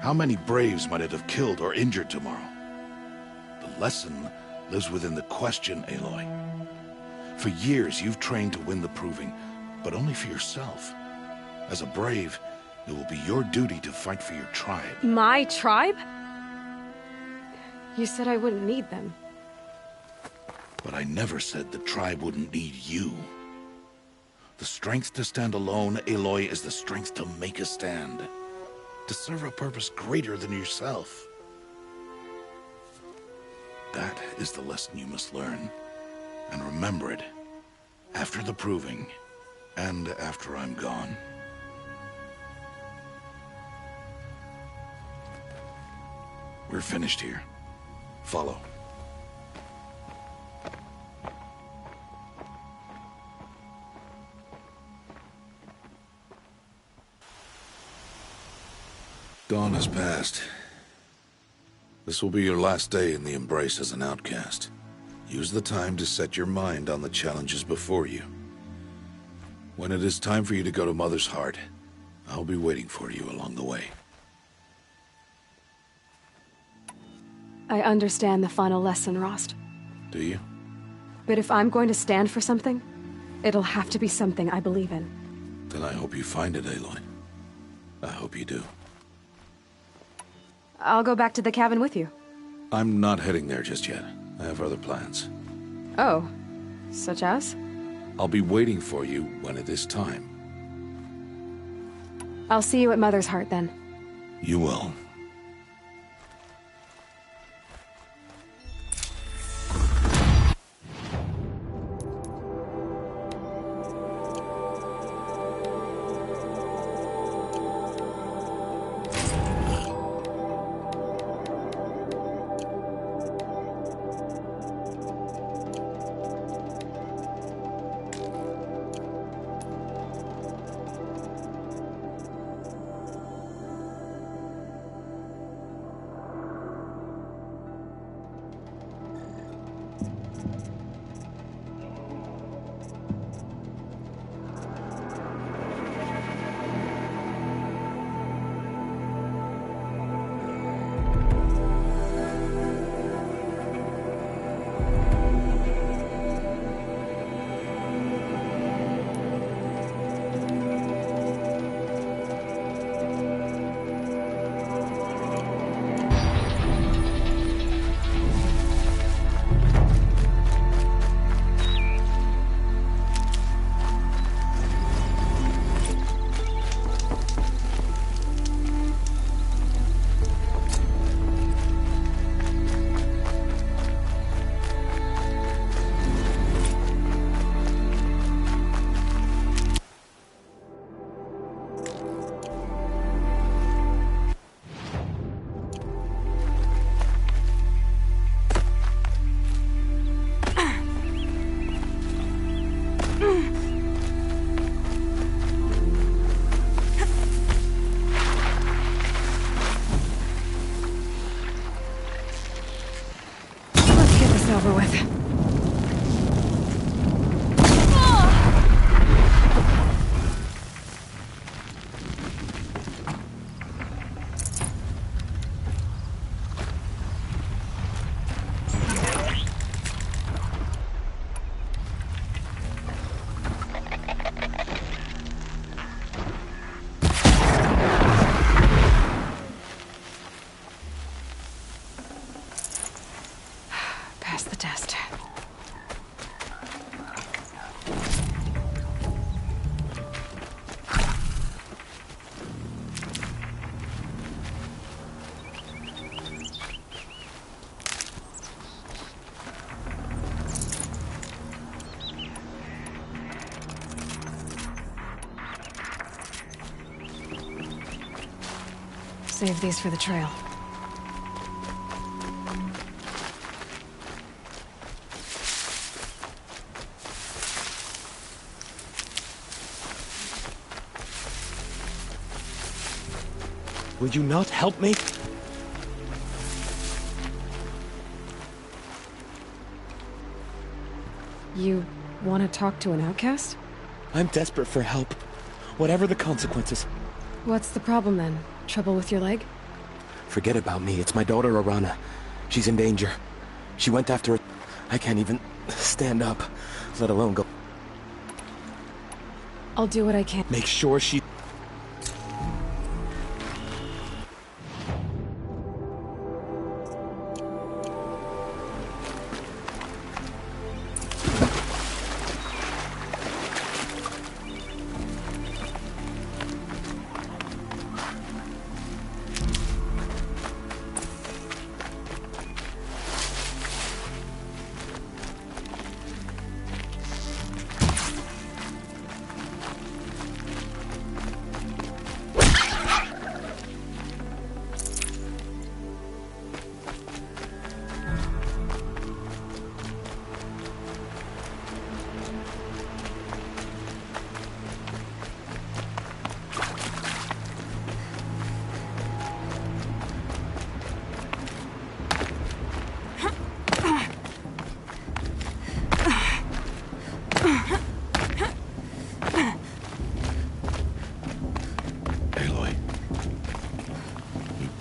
how many Braves might it have killed or injured tomorrow? The lesson lives within the question, Aloy. For years, you've trained to win the Proving, but only for yourself. As a Brave, it will be your duty to fight for your tribe. My tribe? You said I wouldn't need them. But I never said the tribe wouldn't need you. The strength to stand alone, Aloy, is the strength to make a stand. To serve a purpose greater than yourself. That is the lesson you must learn. And remember it. After the Proving. And after I'm gone. We're finished here. Follow. Dawn has passed. This will be your last day in the Embrace as an outcast. Use the time to set your mind on the challenges before you. When it is time for you to go to Mother's Heart, I'll be waiting for you along the way. I understand the final lesson, Rost. Do you? But if I'm going to stand for something, it'll have to be something I believe in. Then I hope you find it, Aloy. I hope you do. I'll go back to the cabin with you. I'm not heading there just yet. I have other plans. Oh, such as? I'll be waiting for you when it is time. I'll see you at Mother's Heart then. You will. save these for the trail. Will you not help me? You want to talk to an outcast? I'm desperate for help. Whatever the consequences. What's the problem then? Trouble with your leg? Forget about me. It's my daughter, Arana. She's in danger. She went after it. I can't even stand up, let alone go. I'll do what I can. Make sure she...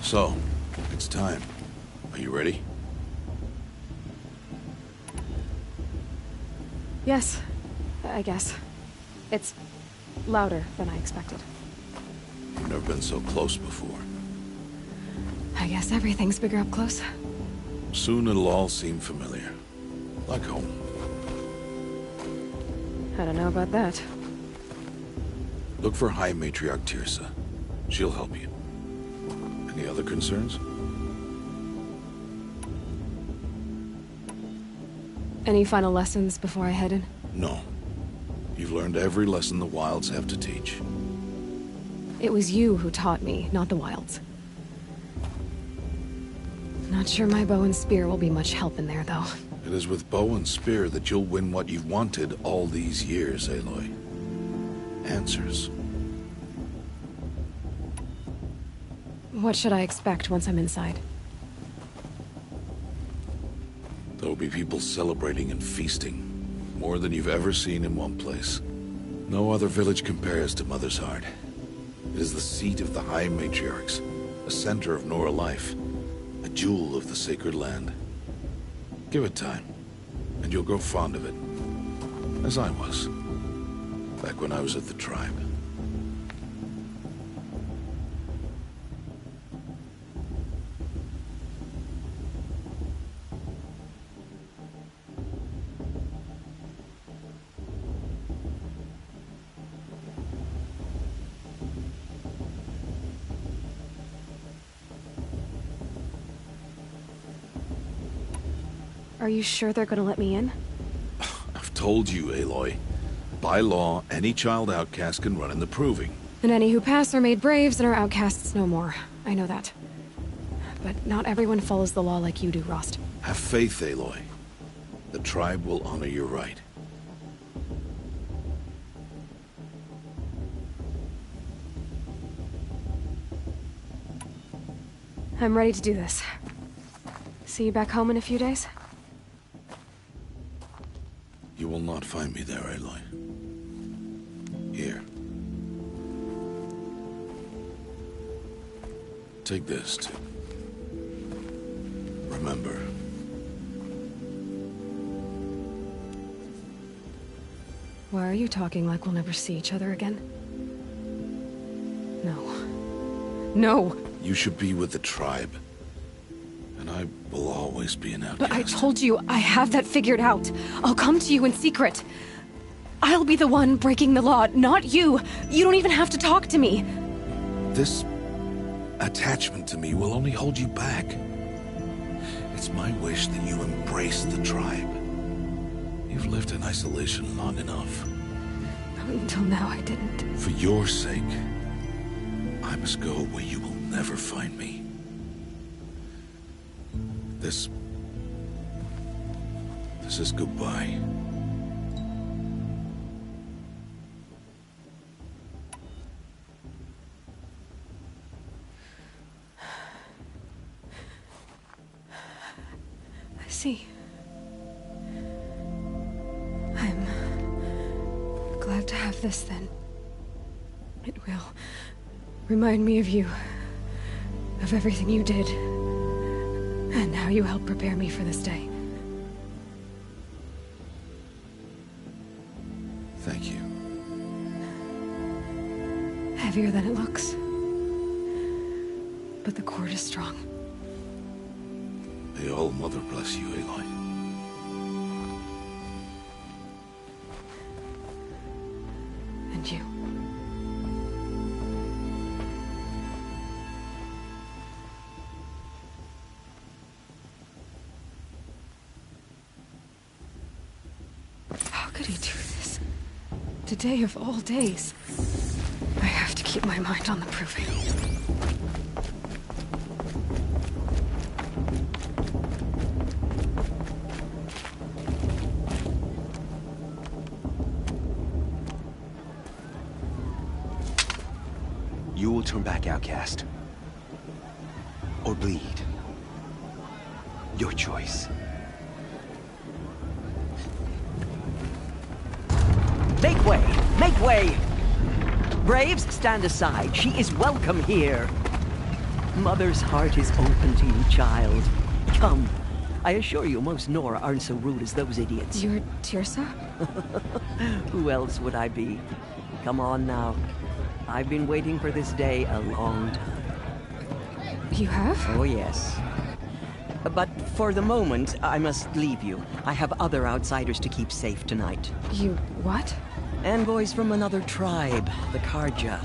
So, it's time. Are you ready? Yes, I guess. It's louder than I expected. You've never been so close before. I guess everything's bigger up close. Soon it'll all seem familiar. Like home. I don't know about that. Look for High Matriarch Teersa. She'll help you. Any other concerns? Any final lessons before I head in? No. You've learned every lesson the Wilds have to teach. It was you who taught me, not the Wilds. Not sure my bow and spear will be much help in there, though. It is with bow and spear that you'll win what you've wanted all these years, Aloy. Answers. What should I expect once I'm inside? There'll be people celebrating and feasting. More than you've ever seen in one place. No other village compares to Mother's Heart. It is the seat of the High Matriarchs, a center of Nora life, a jewel of the sacred land. Give it time, and you'll grow fond of it. As I was, back when I was at the tribe. Are you sure they're gonna let me in? I've told you, Aloy. By law, any child outcast can run in the Proving. And any who pass are made braves and are outcasts no more. I know that. But not everyone follows the law like you do, Rost. Have faith, Aloy. The tribe will honor your right. I'm ready to do this. See you back home in a few days? You will not find me there, Aloy. Here. Take this, too. Remember. Why are you talking like we'll never see each other again? No. No! You should be with the tribe. And I will always be an outcast. But I told you, I have that figured out. I'll come to you in secret. I'll be the one breaking the law, not you. You don't even have to talk to me. This attachment to me will only hold you back. It's my wish that you embrace the tribe. You've lived in isolation long enough. Until now, I didn't. For your sake, I must go where you will never find me. This is goodbye. I see. I'm glad to have this then. It will remind me of you, of everything you did, and how you helped prepare me for this day. Thank you. Heavier than it looks. But the cord is strong. May All-Mother bless you, Aloy. And you. How could he do this? Today of all days. I have to keep my mind on the proving. You will turn back, outcast. Or bleed. Your choice. Make way! Make way! Braves, stand aside. She is welcome here. Mother's heart is open to you, child. Come. I assure you, most Nora aren't so rude as those idiots. You're Teersa? Who else would I be? Come on now. I've been waiting for this day a long time. You have? Oh, yes. But for the moment, I must leave you. I have other outsiders to keep safe tonight. You what? Envoys from another tribe, the Carja.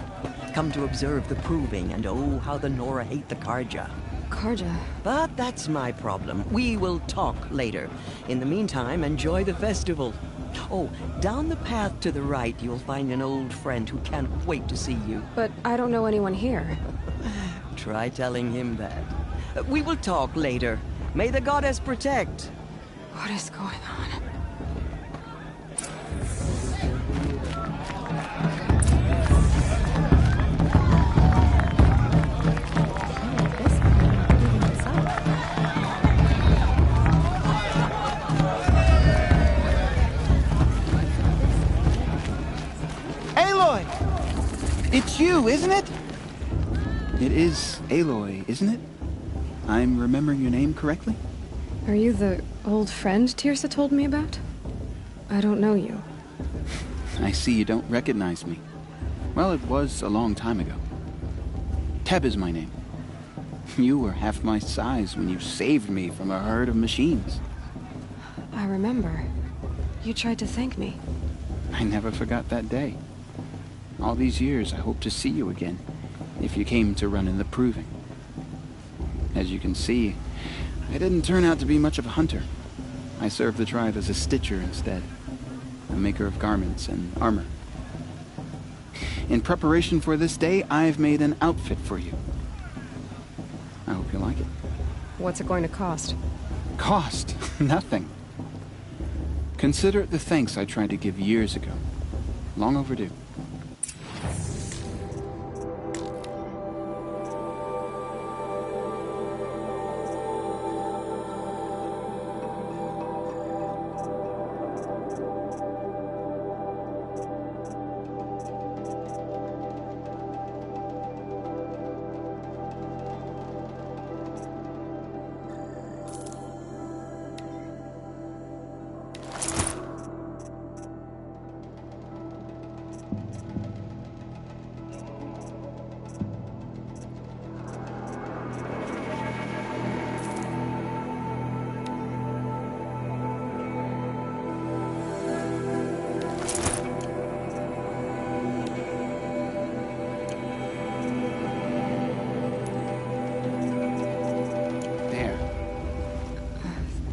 Come to observe the proving, and oh, how the Nora hate the Carja. Carja? But that's my problem. We will talk later. In the meantime, enjoy the festival. Oh, down the path to the right, you'll find an old friend who can't wait to see you. But I don't know anyone here. Try telling him that. We will talk later. May the goddess protect. What is going on? Aloy! It's you, isn't it? It is Aloy, isn't it? I'm remembering your name correctly? Are you the old friend Teersa told me about? I don't know you. I see you don't recognize me. Well, it was a long time ago. Teb is my name. You were half my size when you saved me from a herd of machines. I remember. You tried to thank me. I never forgot that day. All these years, I hope to see you again, if you came to run in the proving. As you can see, I didn't turn out to be much of a hunter. I served the tribe as a stitcher instead, a maker of garments and armor. In preparation for this day, I've made an outfit for you. I hope you like it. What's it going to cost? Cost? Nothing. Consider it the thanks I tried to give years ago. Long overdue.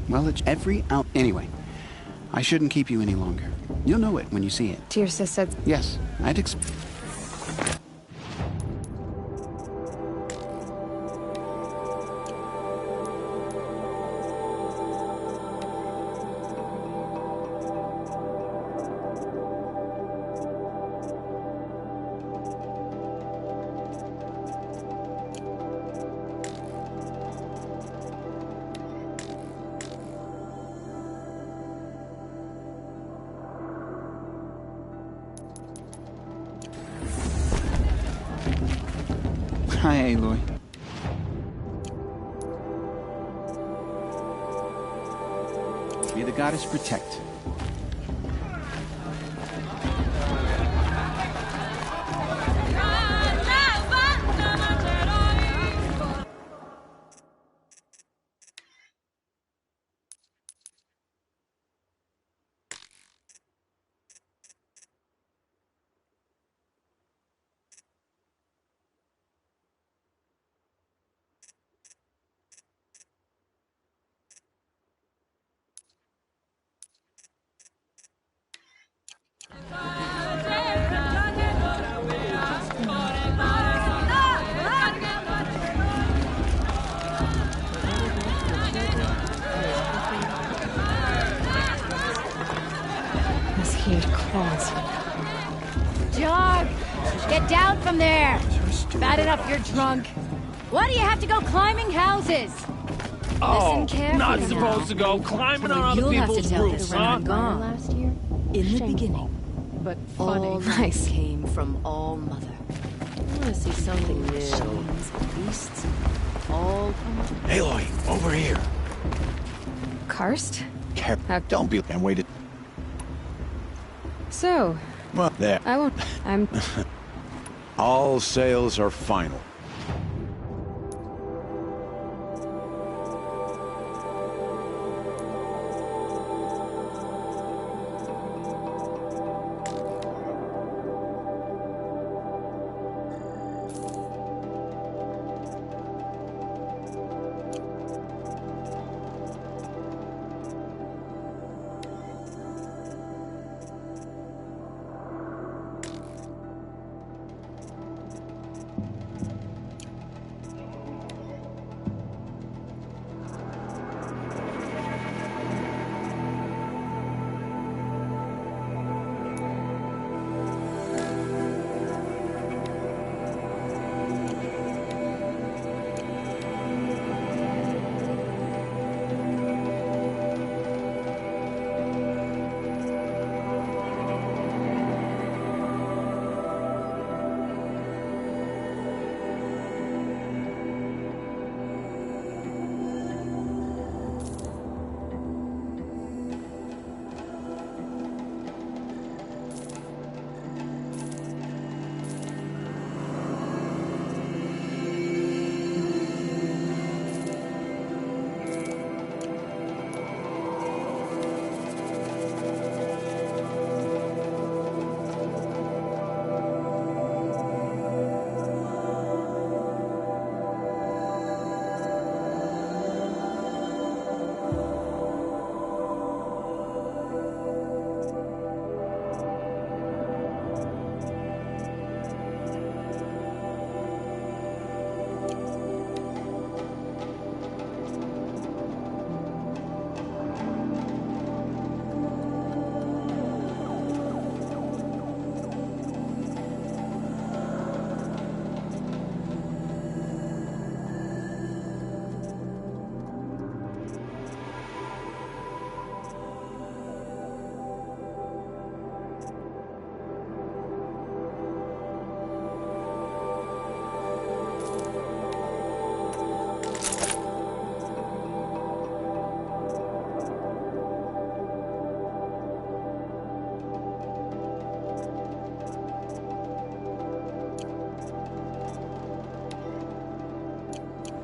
Well, it's anyway, I shouldn't keep you any longer. You'll know it when you see it. Teersa said... Yes, I'd expect... Hi, Aloy. May the goddess protect. Jog! Get down from there! Bad enough you're drunk. Why do you have to go climbing houses? Oh, Listen carefully not now. supposed to go climbing on other You'll have to people's tell roofs, this huh? when I'm gone. Last year, In the beginning, but funny. all life came from All Mother. I want to see something with machines, beasts, all from... Aloy, over here. Karst? Don't be... And wait. So, Well, there. I won't... I'm... All sales are final.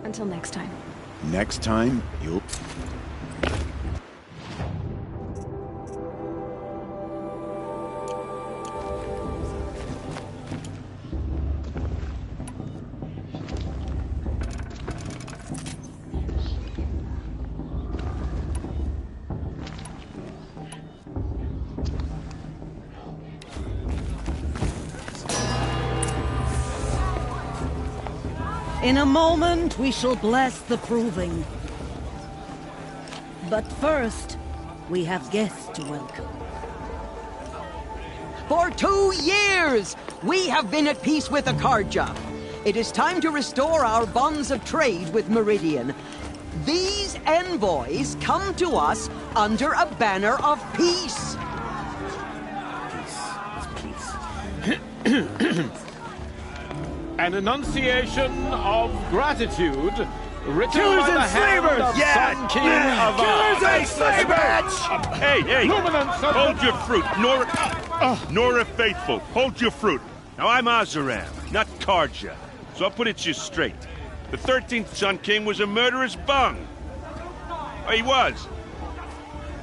Until next time. Next time, you'll... In a moment, we shall bless the proving. But first, we have guests to welcome. For 2 years, we have been at peace with Akarja. It is time to restore our bonds of trade with Meridian. These envoys come to us under a banner of peace. An enunciation of gratitude written Killers by the and hand slavers! of Yeah! Sun King Avad. Killers and slavers! Hey! Luminance of Hold your fruit, Nora Faithful, hold your fruit. Now I'm Azaram, not Karja, so I'll put it to you straight. The 13th Sun King was a murderous bung. Oh, he was.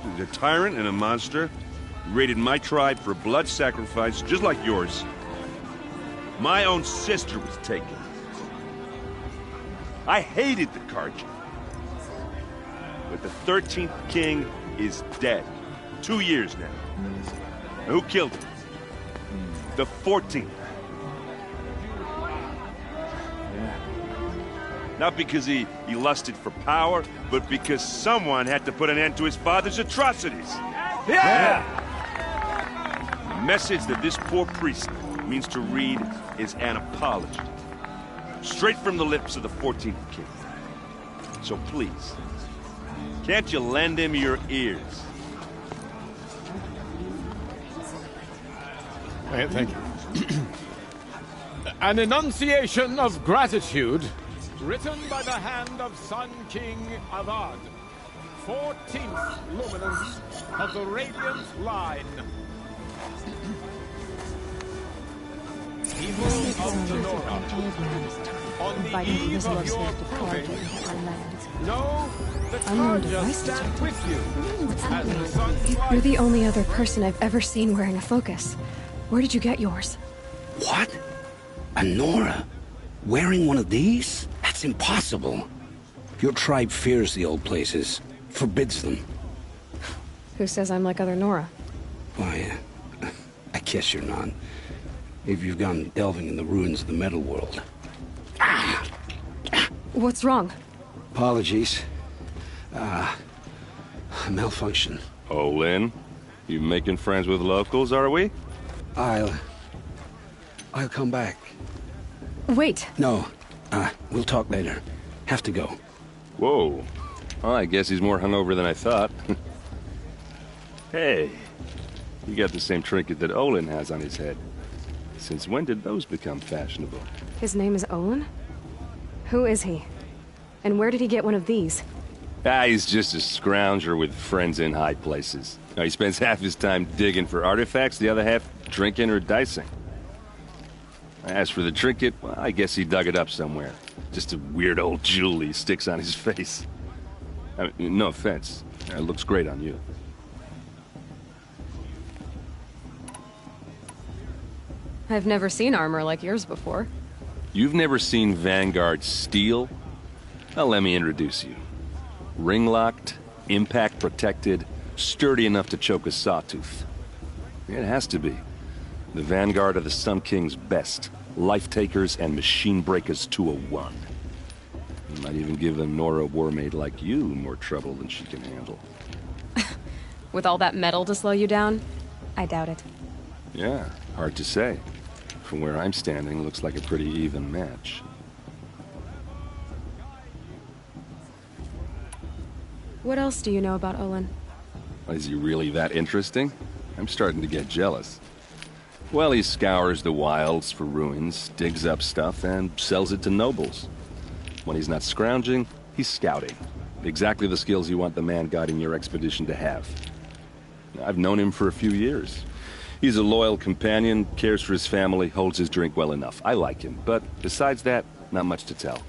He was a tyrant and a monster. He raided my tribe for blood sacrifice, just like yours. My own sister was taken. I hated the Karja. But the 13th king is dead. 2 years now. And who killed him? The 14th. Not because he lusted for power, but because someone had to put an end to his father's atrocities. Yeah! The message that this poor priest means to read is an apology. Straight from the lips of the 14th king. So please, can't you lend him your ears? Thank you. An enunciation of gratitude written by the hand of Sun King Avad, 14th luminance of the Radiant Line. Evil of Tenora, on the eve of your proving, know the Karja stand with you. As the sun's light. You're the only other person I've ever seen wearing a focus. Where did you get yours? What? A Nora? Wearing one of these? That's impossible. Your tribe fears the old places, forbids them. Who says I'm like other Nora? Why, I guess you're not. If you've gone delving in the ruins of the metal world. What's wrong? Apologies. Malfunction. Oh, Lynn? You making friends with locals, are we? I'll come back. Wait. No. We'll talk later. Have to go. Whoa. Well, I guess he's more hungover than I thought. Hey. You got the same trinket that Olin has on his head. Since when did those become fashionable? His name is Olin? Who is he? And where did he get one of these? He's just a scrounger with friends in high places. Now, he spends half his time digging for artifacts, the other half drinking or dicing. As for the trinket, well, I guess he dug it up somewhere. Just a weird old jewel he sticks on his face. I mean, no offense. It looks great on you. I've never seen armor like yours before. You've never seen Vanguard steel? Well, let me introduce you. Ring-locked, impact-protected, sturdy enough to choke a sawtooth. It has to be. The Vanguard of the Sun King's best. Life-takers and machine-breakers to a one. You might even give a Nora warmaid like you more trouble than she can handle. With all that metal to slow you down? I doubt it. Yeah, hard to say. From where I'm standing, looks like a pretty even match. What else do you know about Olin? Is he really that interesting? I'm starting to get jealous. Well, he scours the wilds for ruins, digs up stuff, and sells it to nobles. When he's not scrounging, he's scouting. Exactly the skills you want the man guiding your expedition to have. I've known him for a few years. He's a loyal companion, cares for his family, holds his drink well enough. I like him, but besides that, not much to tell.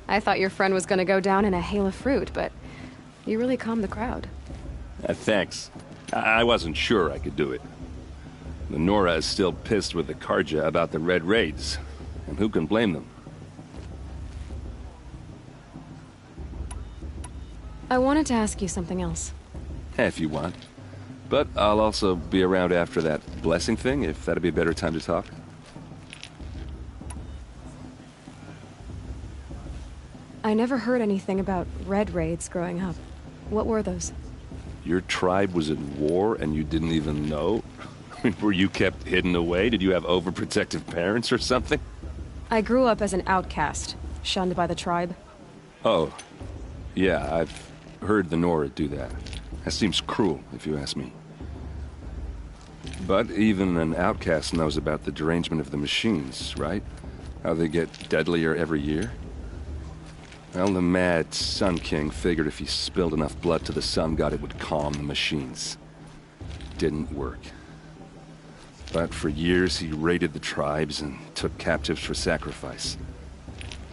I thought your friend was gonna go down in a hail of fruit, but you really calmed the crowd. Thanks. I wasn't sure I could do it. The Nora is still pissed with the Karja about the Red Raids, and who can blame them? I wanted to ask you something else. If you want. But I'll also be around after that blessing thing, if that'd be a better time to talk. I never heard anything about Red Raids growing up. What were those? Your tribe was at war and you didn't even know? Were you kept hidden away? Did you have overprotective parents or something? I grew up as an outcast, shunned by the tribe. Oh. Yeah, I've heard the Nora do that. That seems cruel, if you ask me. But even an outcast knows about the derangement of the machines, right? How they get deadlier every year? Well, the mad Sun King figured if he spilled enough blood to the Sun God, it would calm the machines. Didn't work. But for years, he raided the tribes and took captives for sacrifice.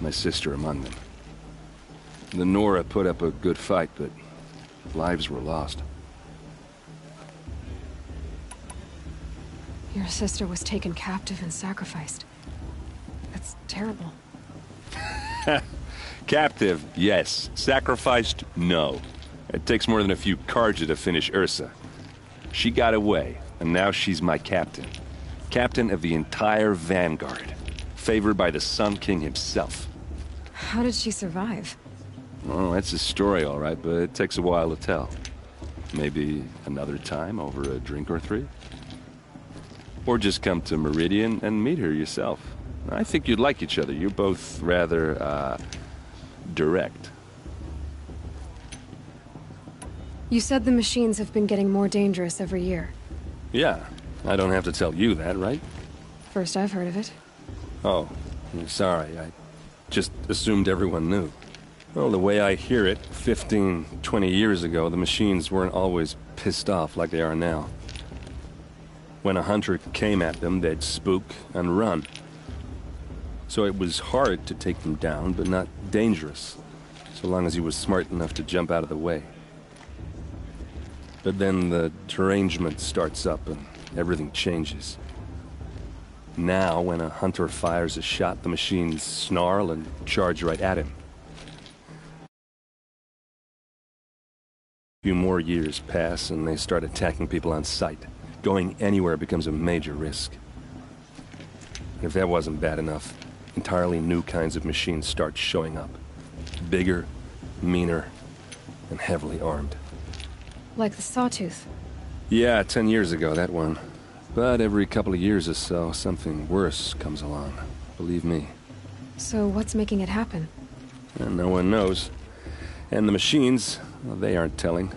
My sister among them. The Nora put up a good fight, but lives were lost. Your sister was taken captive and sacrificed. That's terrible. Captive, yes. Sacrificed, no. It takes more than a few Carja to finish Ursa. She got away, and now she's my captain. Captain of the entire Vanguard. Favored by the Sun King himself. How did she survive? Oh, that's a story, all right, but it takes a while to tell. Maybe another time over a drink or three? Or just come to Meridian and meet her yourself. I think you'd like each other. You're both rather, direct. You said the machines have been getting more dangerous every year. Yeah, I don't have to tell you that, right? First I've heard of it. Oh, I'm sorry. I just assumed everyone knew. Well, the way I hear it, 15, 20 years ago, the machines weren't always pissed off like they are now. When a hunter came at them, they'd spook and run. So it was hard to take them down, but not dangerous, so long as he was smart enough to jump out of the way. But then the derangement starts up and everything changes. Now, when a hunter fires a shot, the machines snarl and charge right at him. A few more years pass and they start attacking people on sight. Going anywhere becomes a major risk. And if that wasn't bad enough, entirely new kinds of machines start showing up. Bigger, meaner, and heavily armed. Like the Sawtooth. Yeah, 10 years ago, that one. But every couple of years or so, something worse comes along. Believe me. So what's making it happen? And no one knows. And the machines, well, they aren't telling.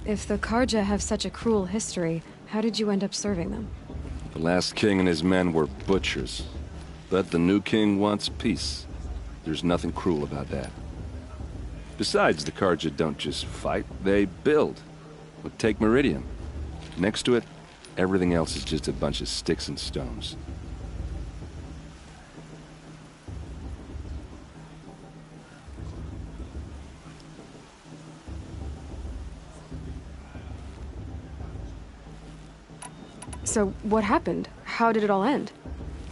If the Carja have such a cruel history, how did you end up serving them? The last king and his men were butchers. But the new king wants peace. There's nothing cruel about that. Besides, the Carja don't just fight, they build. But take Meridian. Next to it, everything else is just a bunch of sticks and stones. So what happened? How did it all end?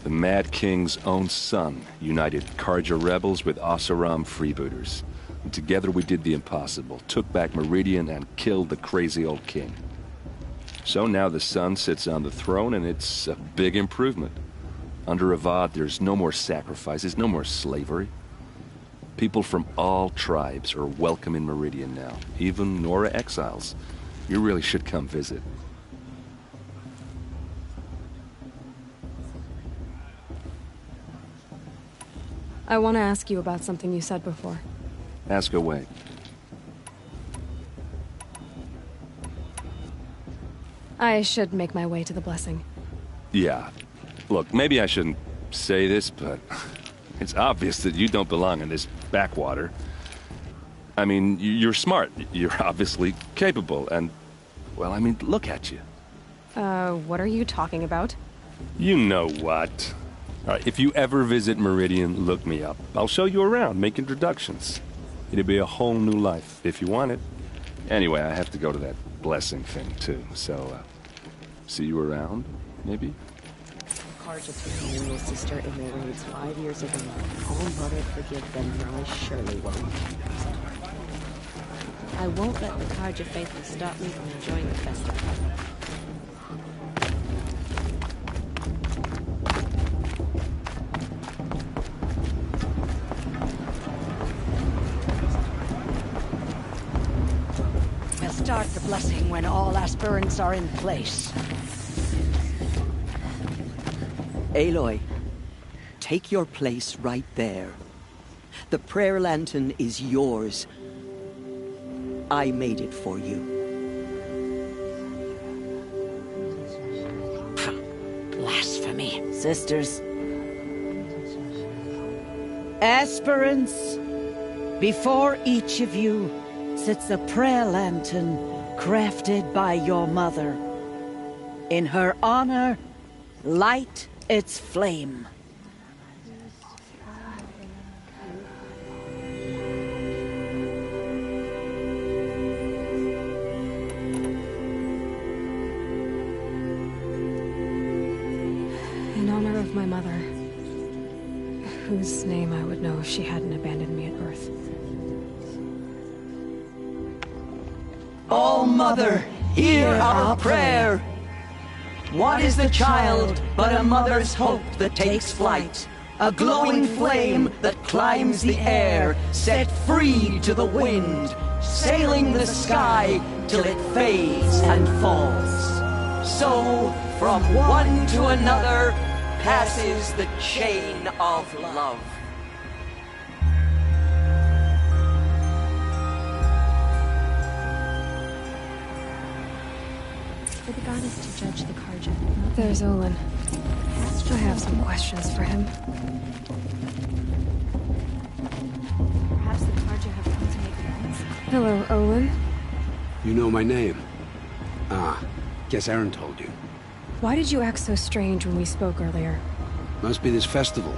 The Mad King's own son united Carja rebels with Oseram freebooters. And together we did the impossible, took back Meridian and killed the crazy old king. So now the son sits on the throne and it's a big improvement. Under Avad, there's no more sacrifices, no more slavery. People from all tribes are welcome in Meridian now, even Nora exiles. You really should come visit. I want to ask you about something you said before. Ask away. I should make my way to the blessing. Yeah. Look, maybe I shouldn't say this, but it's obvious that you don't belong in this backwater. I mean, you're smart. You're obviously capable, and, well, I mean, look at you. What are you talking about? You know what. All right, if you ever visit Meridian, look me up. I'll show you around, make introductions. It'll be a whole new life, if you want it. Anyway, I have to go to that blessing thing, too, so, see you around, maybe? Carja took me and my sister in their raids 5 years ago. All Mother forgive them, and I surely won't. I won't let the Carja faithful stop me from enjoying the festival. thing when all aspirants are in place. Aloy, take your place right there. The prayer lantern is yours. I made it for you. Blasphemy. Sisters. Aspirants, before each of you sits a prayer lantern crafted by your mother. In her honor, light its flame. In honor of my mother, whose name I would know if she hadn't abandoned me at birth. All Mother, hear our prayer! What is the child but a mother's hope that takes flight? A glowing flame that climbs the air, set free to the wind, sailing the sky till it fades and falls. So, from one to another, passes the chain of love. For the goddess to judge the Carja. There's Olin. I have some questions for him. Perhaps the Carja have come to make amends. Hello, Olin. You know my name? Ah, guess Aaron told you. Why did you act so strange when we spoke earlier? Must be this festival.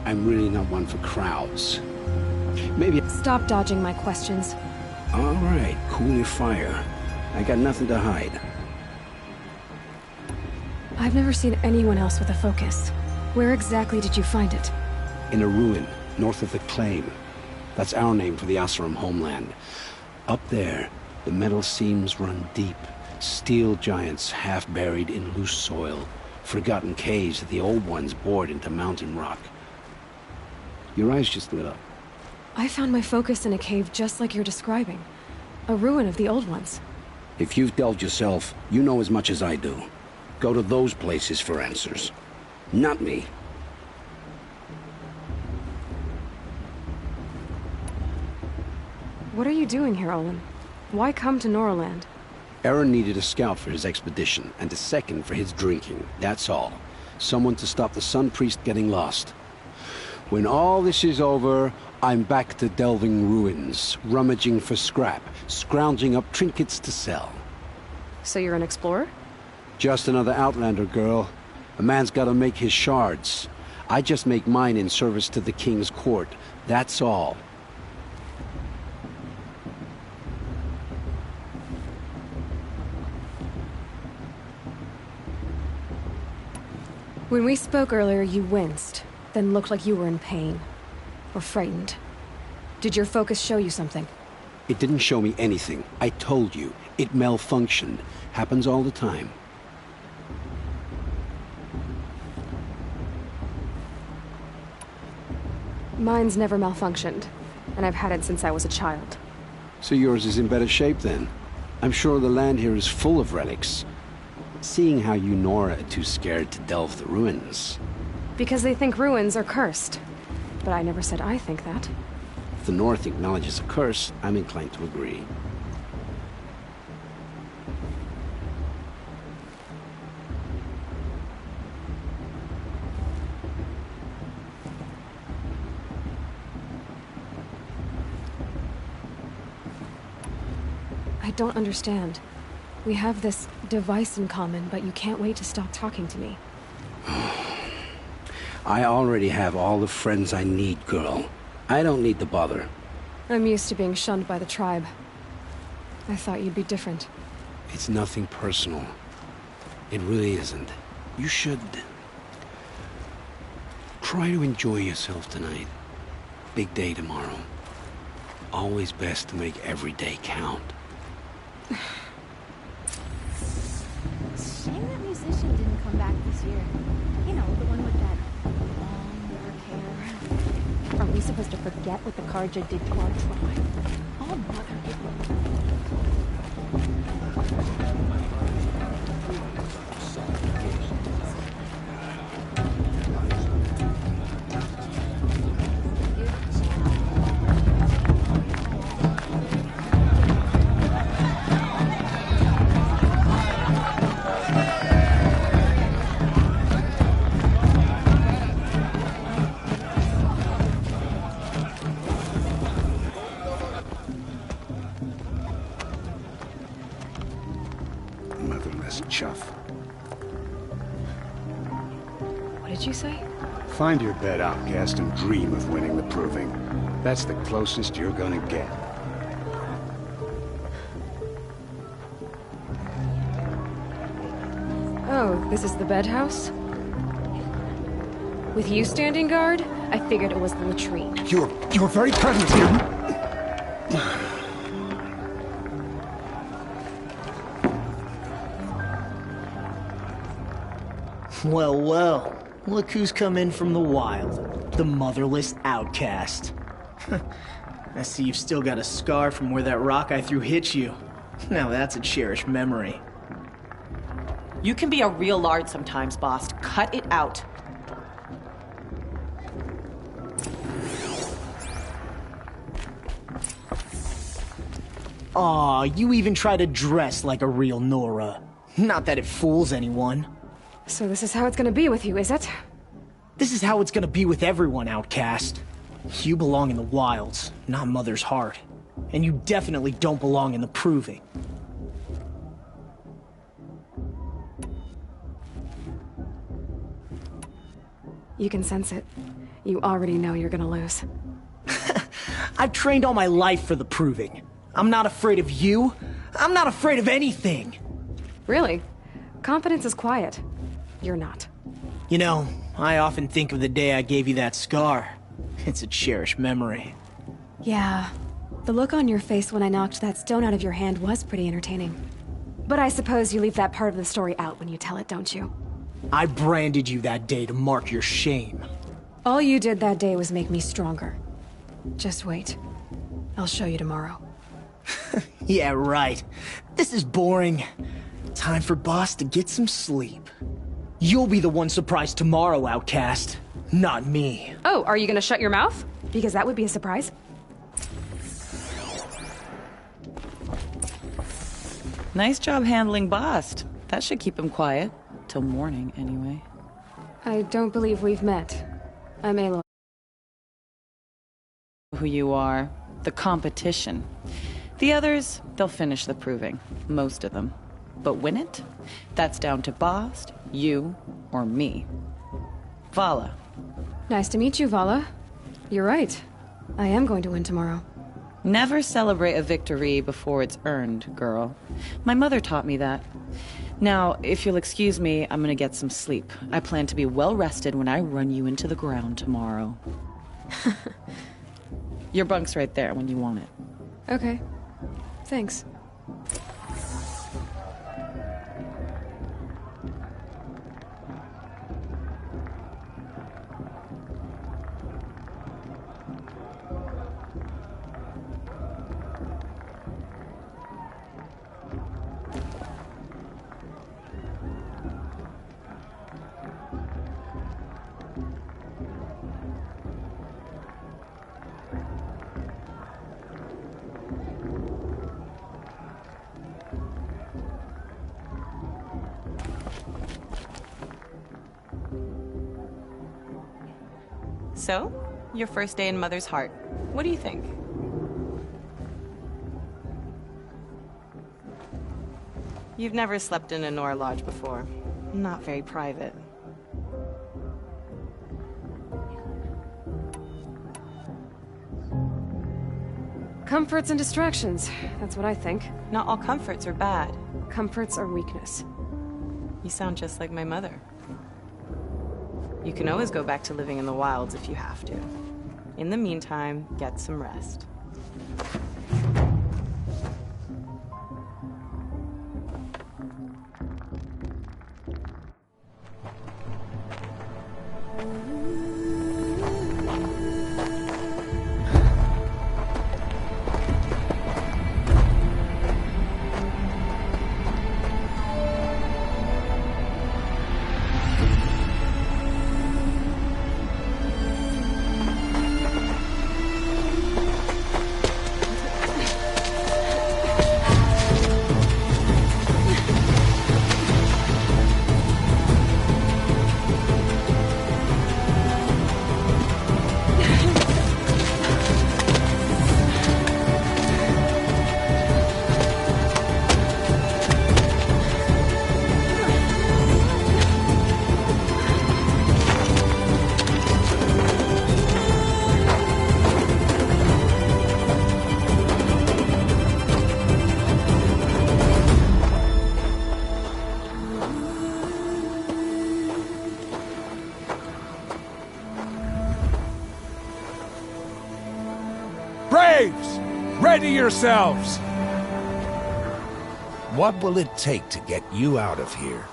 I'm really not one for crowds. Maybe... Stop dodging my questions. All right, cool your fire. I got nothing to hide. I've never seen anyone else with a focus. Where exactly did you find it? In a ruin, north of the Claim. That's our name for the Oseram homeland. Up there, the metal seams run deep. Steel giants half buried in loose soil. Forgotten caves that the old ones bored into mountain rock. Your eyes just lit up. I found my focus in a cave just like you're describing. A ruin of the old ones. If you've delved yourself, you know as much as I do. Go to those places for answers. Not me. What are you doing here, Olin? Why come to Noraland? Aaron needed a scout for his expedition, and a second for his drinking. That's all. Someone to stop the Sun Priest getting lost. When all this is over, I'm back to delving ruins, rummaging for scrap, scrounging up trinkets to sell. So you're an explorer? Just another Outlander, girl. A man's gotta make his shards. I just make mine in service to the King's court. That's all. When we spoke earlier, you winced, then looked like you were in pain. Or frightened. Did your focus show you something? It didn't show me anything. I told you. It malfunctioned. Happens all the time. Mine's never malfunctioned, and I've had it since I was a child. So yours is in better shape then? I'm sure the land here is full of relics. Seeing how you Nora are too scared to delve the ruins. Because they think ruins are cursed. But I never said I think that. If the North acknowledges a curse, I'm inclined to agree. I don't understand. We have this device in common, but you can't wait to stop talking to me. I already have all the friends I need, girl. I don't need the bother. I'm used to being shunned by the tribe. I thought you'd be different. It's nothing personal. It really isn't. You should... try to enjoy yourself tonight. Big day tomorrow. Always best to make every day count. Shame that musician didn't come back this year. You know, the one with that long dark hair. Are we supposed to forget what the Carja did to our tribe? All Mother chuff. What did you say? Find your bed, outcast, and dream of winning the Proving. That's the closest you're gonna get. Oh, this is the bed house? With you standing guard, I figured it was the latrine. You're very pregnant here. Well, well. Look who's come in from the wild. The motherless outcast. I see you've still got a scar from where that rock I threw hit you. Now that's a cherished memory. You can be a real lard sometimes, boss. Cut it out. Aw, you even try to dress like a real Nora. Not that it fools anyone. So this is how it's gonna be with you, is it? This is how it's gonna be with everyone, outcast. You belong in the wilds, not Mother's heart. And you definitely don't belong in the Proving. You can sense it. You already know you're gonna lose. I've trained all my life for the Proving. I'm not afraid of you. I'm not afraid of anything. Really? Confidence is quiet. You're not. You know, I often think of the day I gave you that scar. It's a cherished memory. Yeah. The look on your face when I knocked that stone out of your hand was pretty entertaining. But I suppose you leave that part of the story out when you tell it, don't you? I branded you that day to mark your shame. All you did that day was make me stronger. Just wait. I'll show you tomorrow. Yeah, right. This is boring. Time for Boss to get some sleep. You'll be the one surprised tomorrow, outcast. Not me. Oh, are you gonna shut your mouth? Because that would be a surprise. Nice job handling Bast. That should keep him quiet. Till morning, anyway. I don't believe we've met. I'm Aloy. Who you are. The competition. The others, they'll finish the Proving. Most of them. But win it? That's down to Bast, you, or me. Vala. Nice to meet you, Vala. You're right. I am going to win tomorrow. Never celebrate a victory before it's earned, girl. My mother taught me that. Now, if you'll excuse me, I'm gonna get some sleep. I plan to be well rested when I run you into the ground tomorrow. Your bunk's right there when you want it. Okay. Thanks. So, your first day in Mother's heart. What do you think? You've never slept in a Nora Lodge before. Not very private. Comforts and distractions. That's what I think. Not all comforts are bad. Comforts are weakness. You sound just like my mother. You can always go back to living in the wilds if you have to. In the meantime, get some rest. Ready yourselves! What will it take to get you out of here?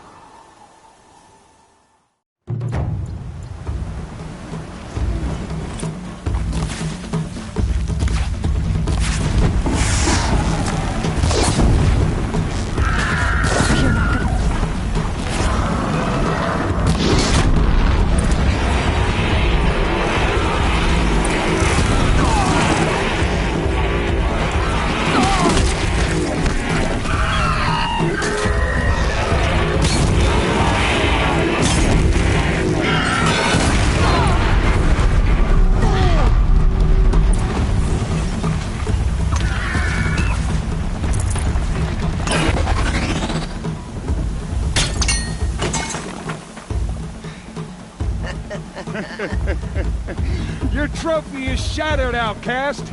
Your trophy is shattered, outcast.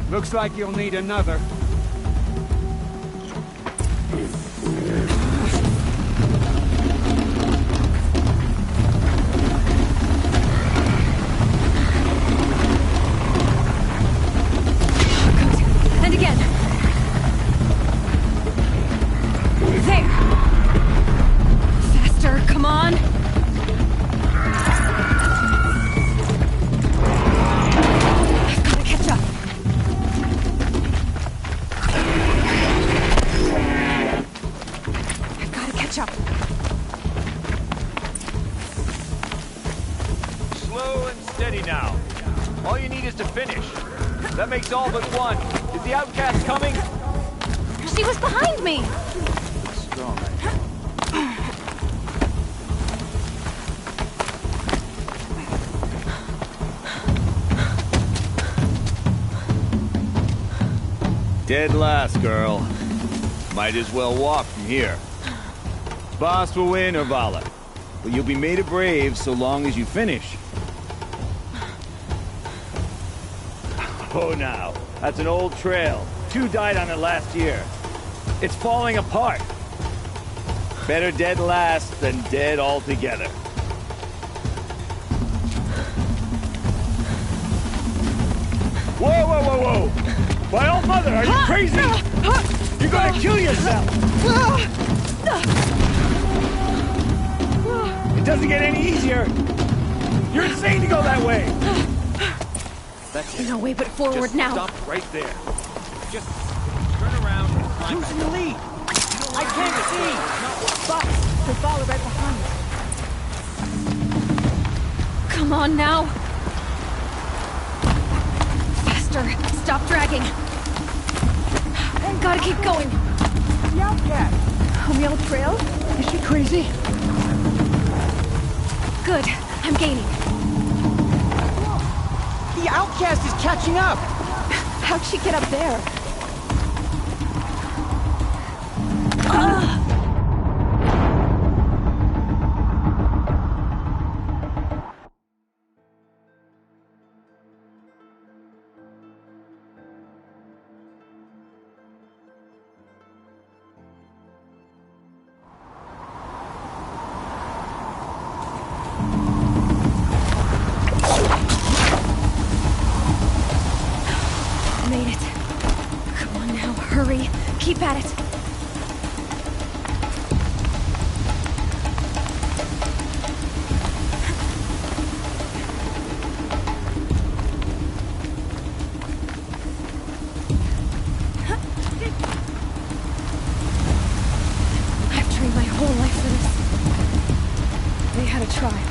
Looks like you'll need another. And again. There. Faster, come on. Slow and steady now. All you need is to finish. That makes all but one. Is the outcast coming? She was behind me! Strong. Dead last, girl. Might as well walk from here. Boss will win or Vala. But you'll be made a brave so long as you finish. Oh, now. That's an old trail. 2 died on it last year. It's falling apart. Better dead last than dead altogether. Whoa, whoa, whoa, whoa! My old mother, are you crazy? You're gonna kill yourself! It doesn't get any easier! You're insane to go that way! That's it. No way but forward Just now. Stop right there. Just turn around and climb Who's in the lead? I can't see! But the Vala right behind. Come on now. Faster. Stop dragging. Gotta keep going. The outcast! On the old trail? Is she crazy? Good. I'm gaining. The outcast is catching up! How'd she get up there? Made it. Come on now, hurry. Keep at it. I've trained my whole life for this. They had a tribe,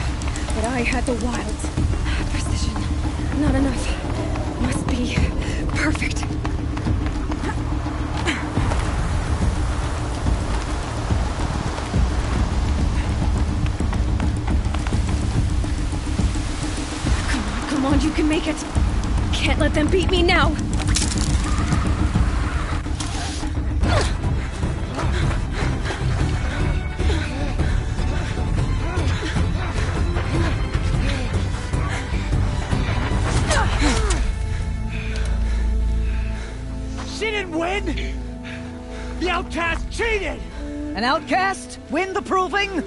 but I had the wilds. Precision. Not enough. Must be perfect. Come on, you can make it. Can't let them beat me now. She didn't win! The outcast cheated! An outcast? Win the proving?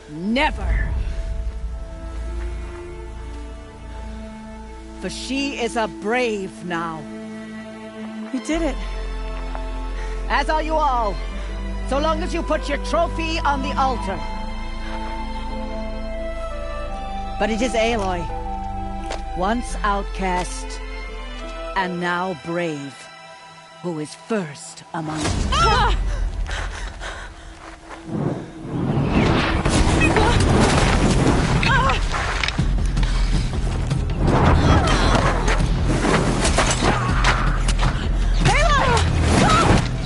Never! for she is a brave now. We did it. As are you all, so long as you put your trophy on the altar. But it is Aloy, once outcast, and now brave, who is first among us. Ah!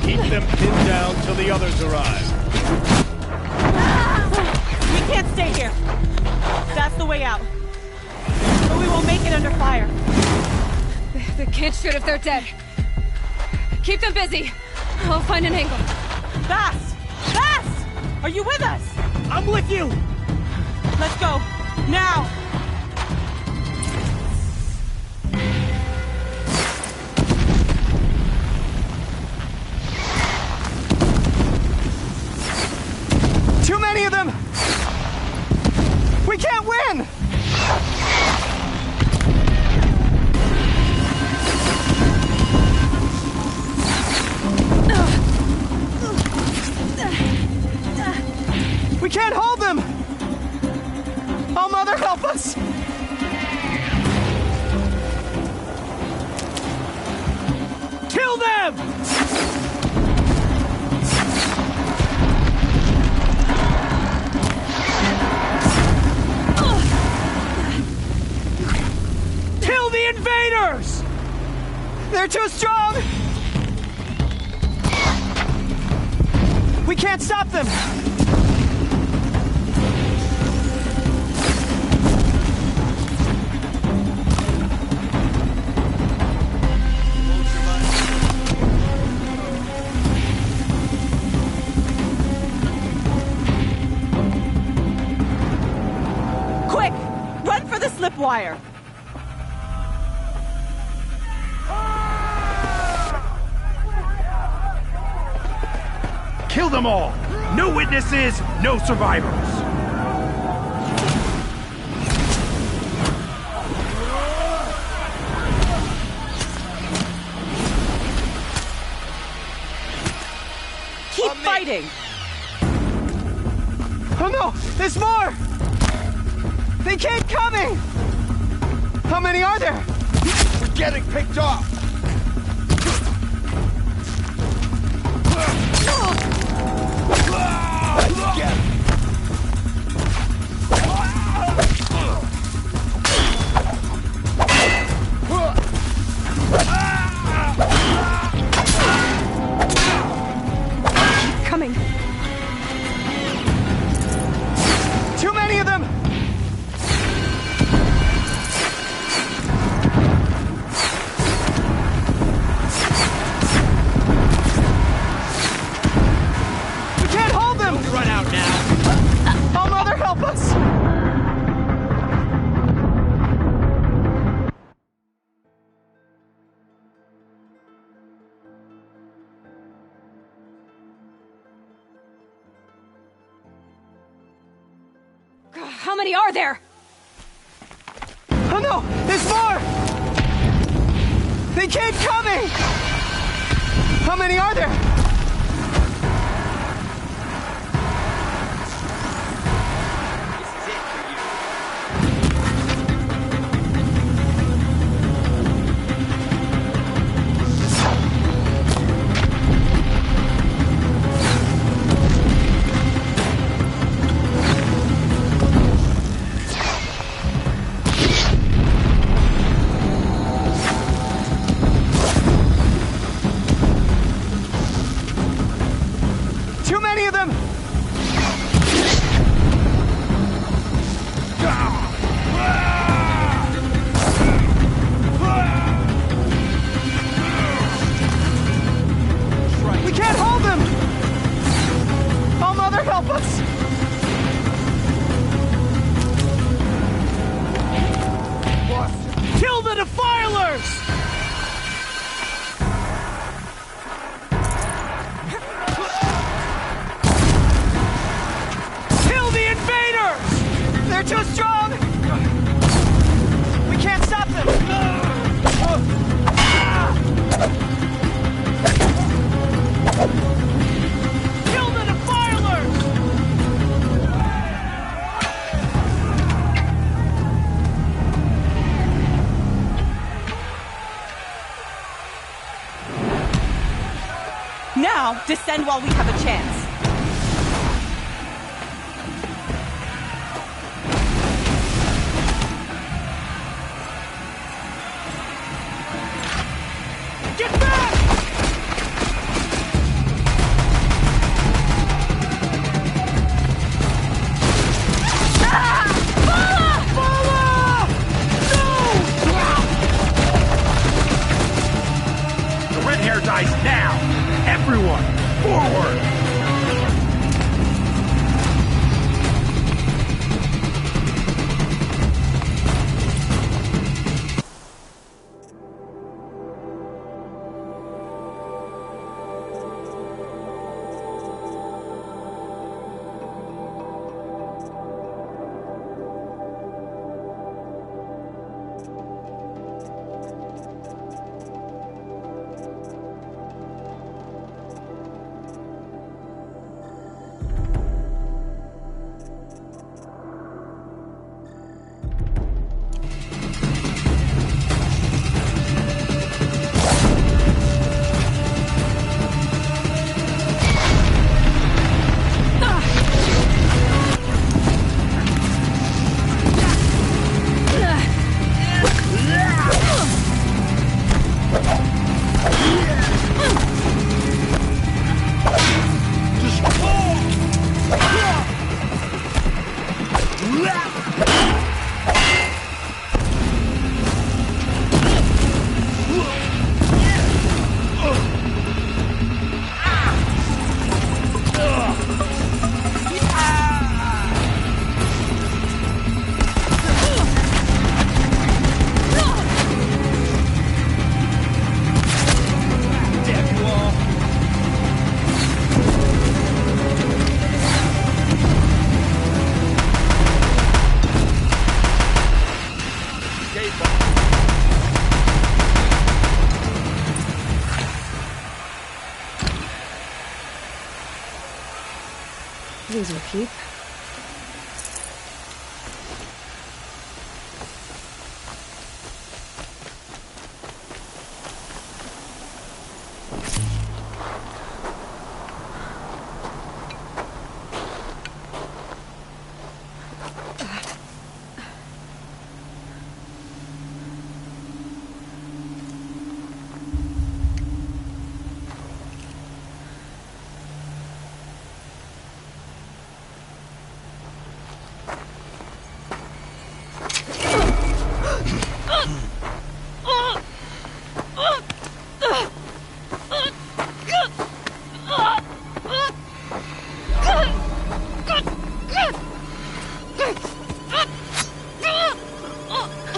Keep them pinned down till the others arrive. We can't stay here. That's the way out. But we won't make it under fire. They can't shoot if they're dead. Keep them busy. I'll find an angle. Fast! Fast! Are you with us? I'm with you! Let's go. Now! Too many of them! We can't win! We can't hold them! Oh, Mother, help us! Kill them! Kill the invaders! They're too strong! We can't stop them! Quick! Run for the slip wire! Kill them all! No witnesses, no survivors! Keep fighting! Oh no! There's more! They keep coming! How many are there? We're getting picked off! Coming. Too many of them! We can't hold them! Don't run out now! Oh, Mother, help us! How many are there? Oh no! There's more! They keep coming! How many are there? Too many of them! We can't hold them! Oh, Mother, help us! Kill the defilers! Kill the invaders! They're too strong! We can't stop them! now. Descend while we have a chance. Get back! The red hair dies now! Everyone, forward! Please repeat.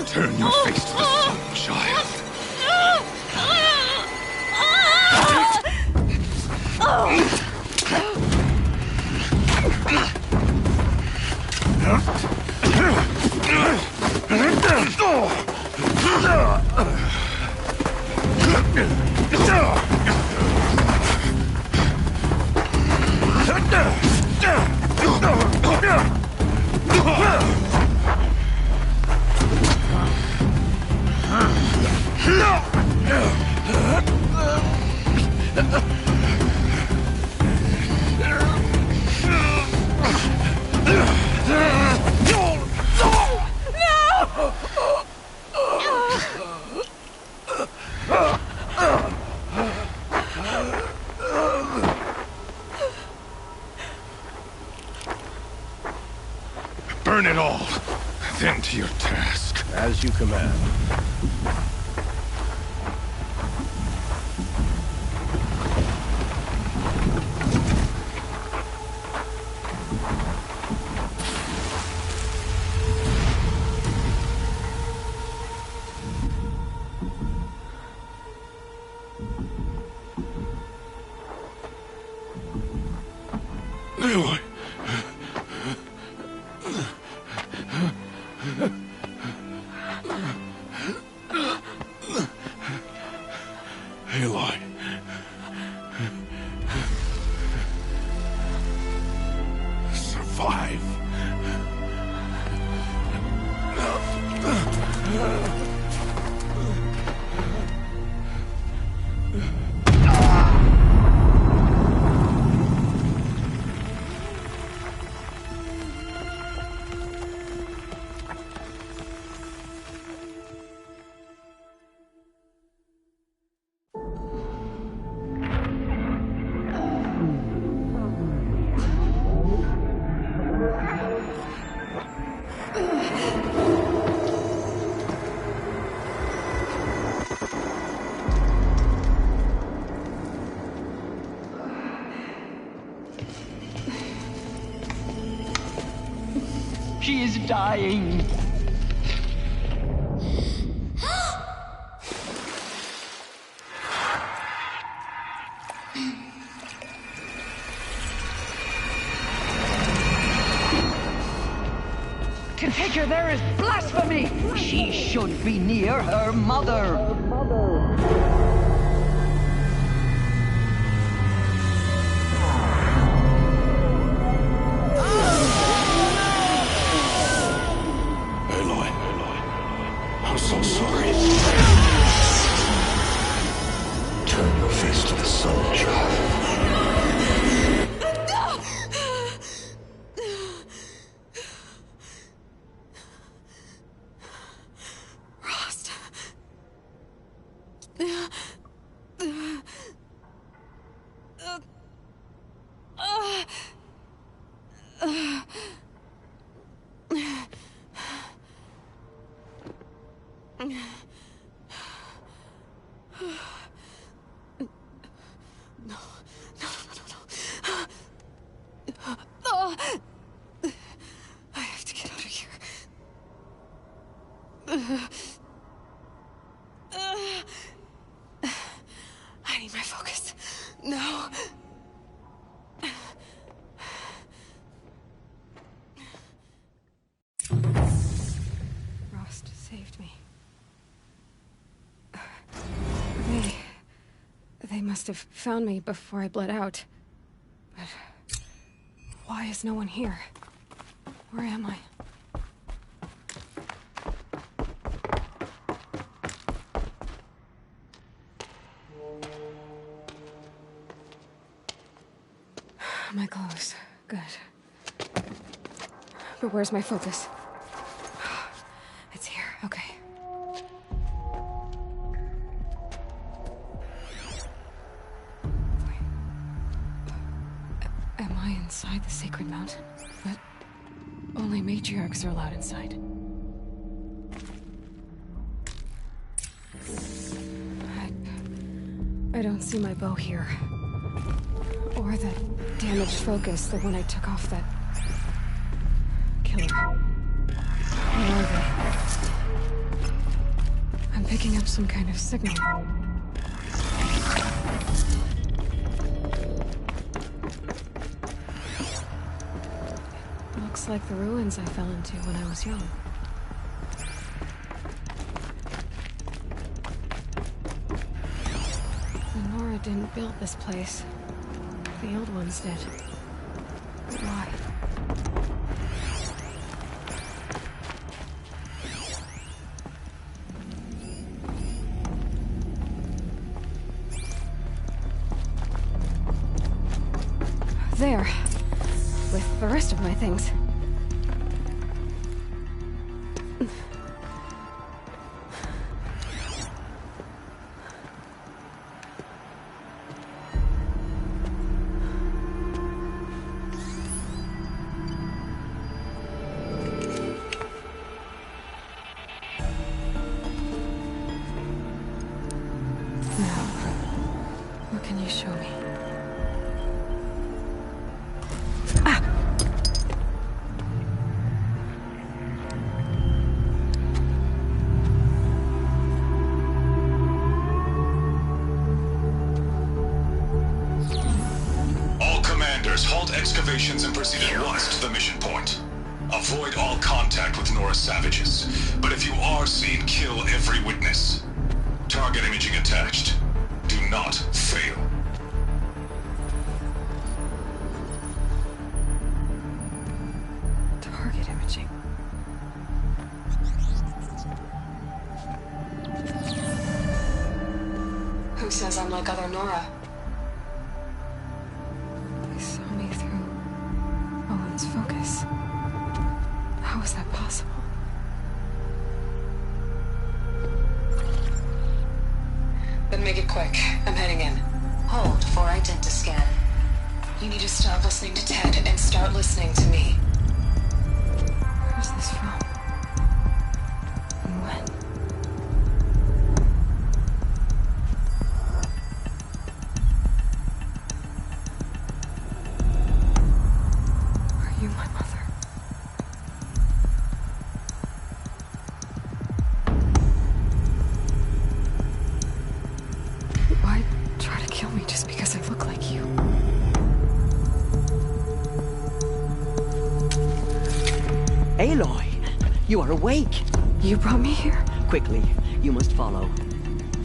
Turn your face to the sun, child. Burn it all, then to your task. As you command. Aloy. Aloy. Survive. She is dying. Configure, there is blasphemy! She should be near her mother. Aloy, I'm so sorry. Turn your face to the sun, child. I have to get out of here. I need my focus. No. Rost saved me. They must have found me before I bled out. But why is no one here? Where am I? My clothes. Good. But where's my focus? It's here. Okay. Am I inside the sacred mountain? But only matriarchs are allowed inside. I don't see my bow here. Or that damaged focus, the one I took off that killer. Where are they? I'm picking up some kind of signal. It looks like the ruins I fell into when I was young. Nora didn't build this place. The old ones did. But why? There. With the rest of my things. Excavations and proceed at once to the mission point. Avoid all contact with Nora savages, but if you are seen, kill every witness. Target imaging attached. Do not fail. Target imaging. Who says I'm like other Nora? Focus. How is that possible? Then make it quick. I'm heading in. Hold for identiscan. You need to stop listening to Ted and start listening to me. Where's this from? And when? Aloy, you are awake. You brought me here? Quickly, you must follow.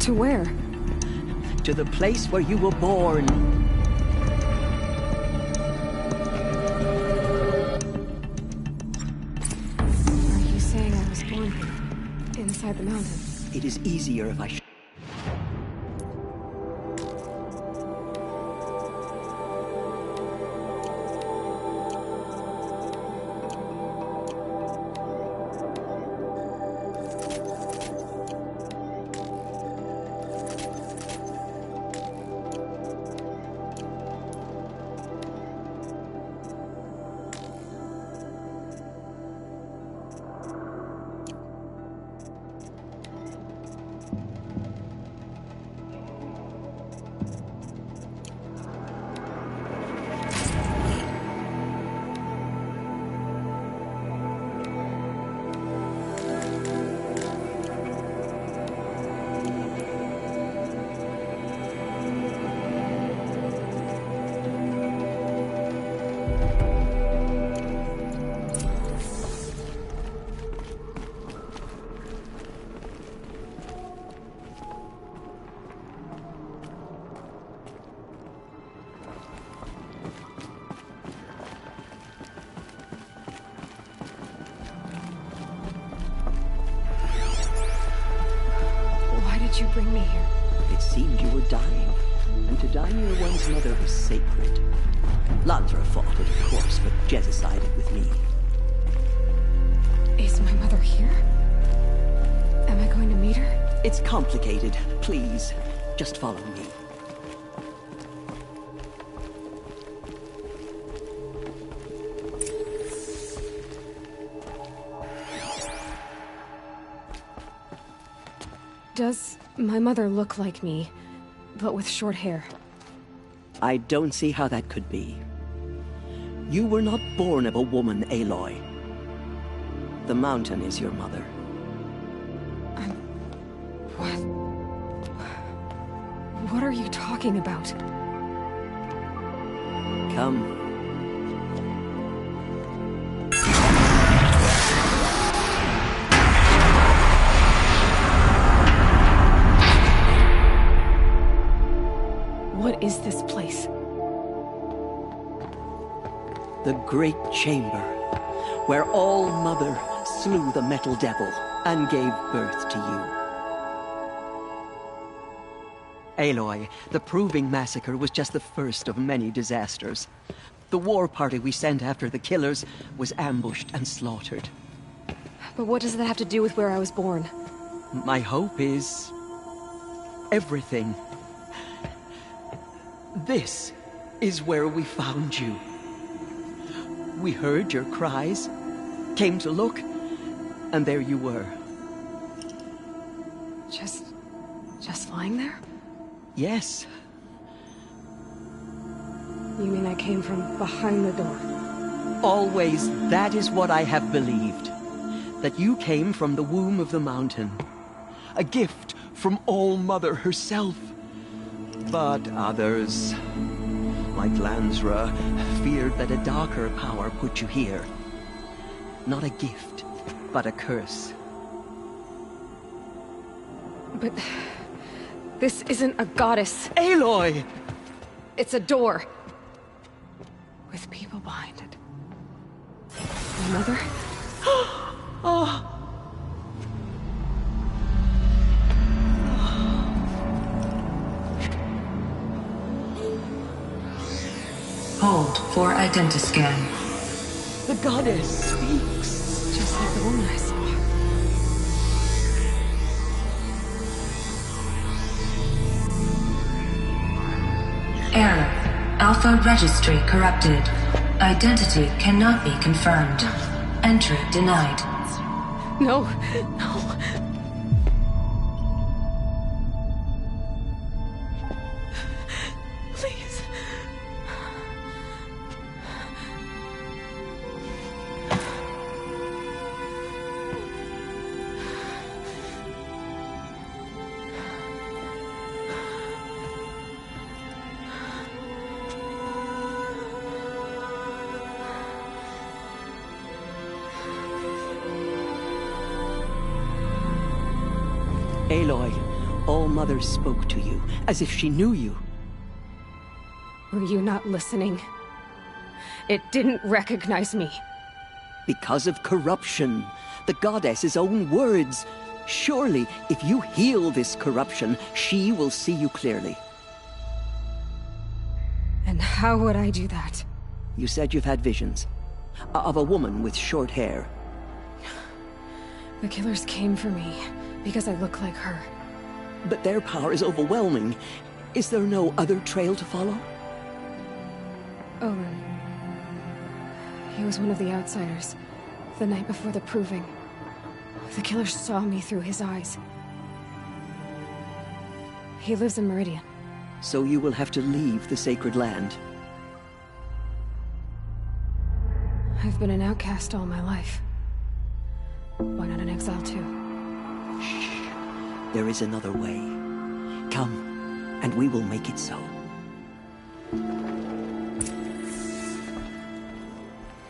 To where? To the place where you were born. Are you saying I was born here? Inside the mountain? It is easier if I You bring me here. It seemed you were dying, and to die near one's mother was sacred. Landra fought it, of course, but Jezza sided with me. Is my mother here? Am I going to meet her? It's complicated. Please, just follow me. Does my mother look like me, but with short hair? I don't see how that could be. You were not born of a woman, Aloy. The mountain is your mother. What? What are you talking about? Come. What is this place? The Great Chamber, where All-Mother slew the Metal Devil and gave birth to you. Aloy, the Proving Massacre was just the first of many disasters. The war party we sent after the killers was ambushed and slaughtered. But what does that have to do with where I was born? My hope is everything. This is where we found you. We heard your cries, came to look, and there you were. Just lying there? Yes. You mean I came from behind the door? Always, that is what I have believed. That you came from the womb of the mountain. A gift from All-Mother herself. But others, like Lansra, feared that a darker power put you here. Not a gift, but a curse. But this isn't a goddess. Aloy! It's a door. With people behind it. My mother? Oh! Hold for identiscan. The goddess speaks. Just like the woman I saw. Error. Alpha registry corrupted. Identity cannot be confirmed. Entry denied. No, no. Please. Aloy, All-Mother spoke to you, as if she knew you. Were you not listening? It didn't recognize me. Because of corruption. The goddess's own words. Surely, if you heal this corruption, she will see you clearly. And how would I do that? You said you've had visions. Of a woman with short hair. The killers came for me, because I look like her. But their power is overwhelming. Is there no other trail to follow? Owen. He was one of the outsiders. The night before the proving. The killers saw me through his eyes. He lives in Meridian. So you will have to leave the sacred land. I've been an outcast all my life. Why not an exile too? Shh. There is another way. Come, and we will make it so.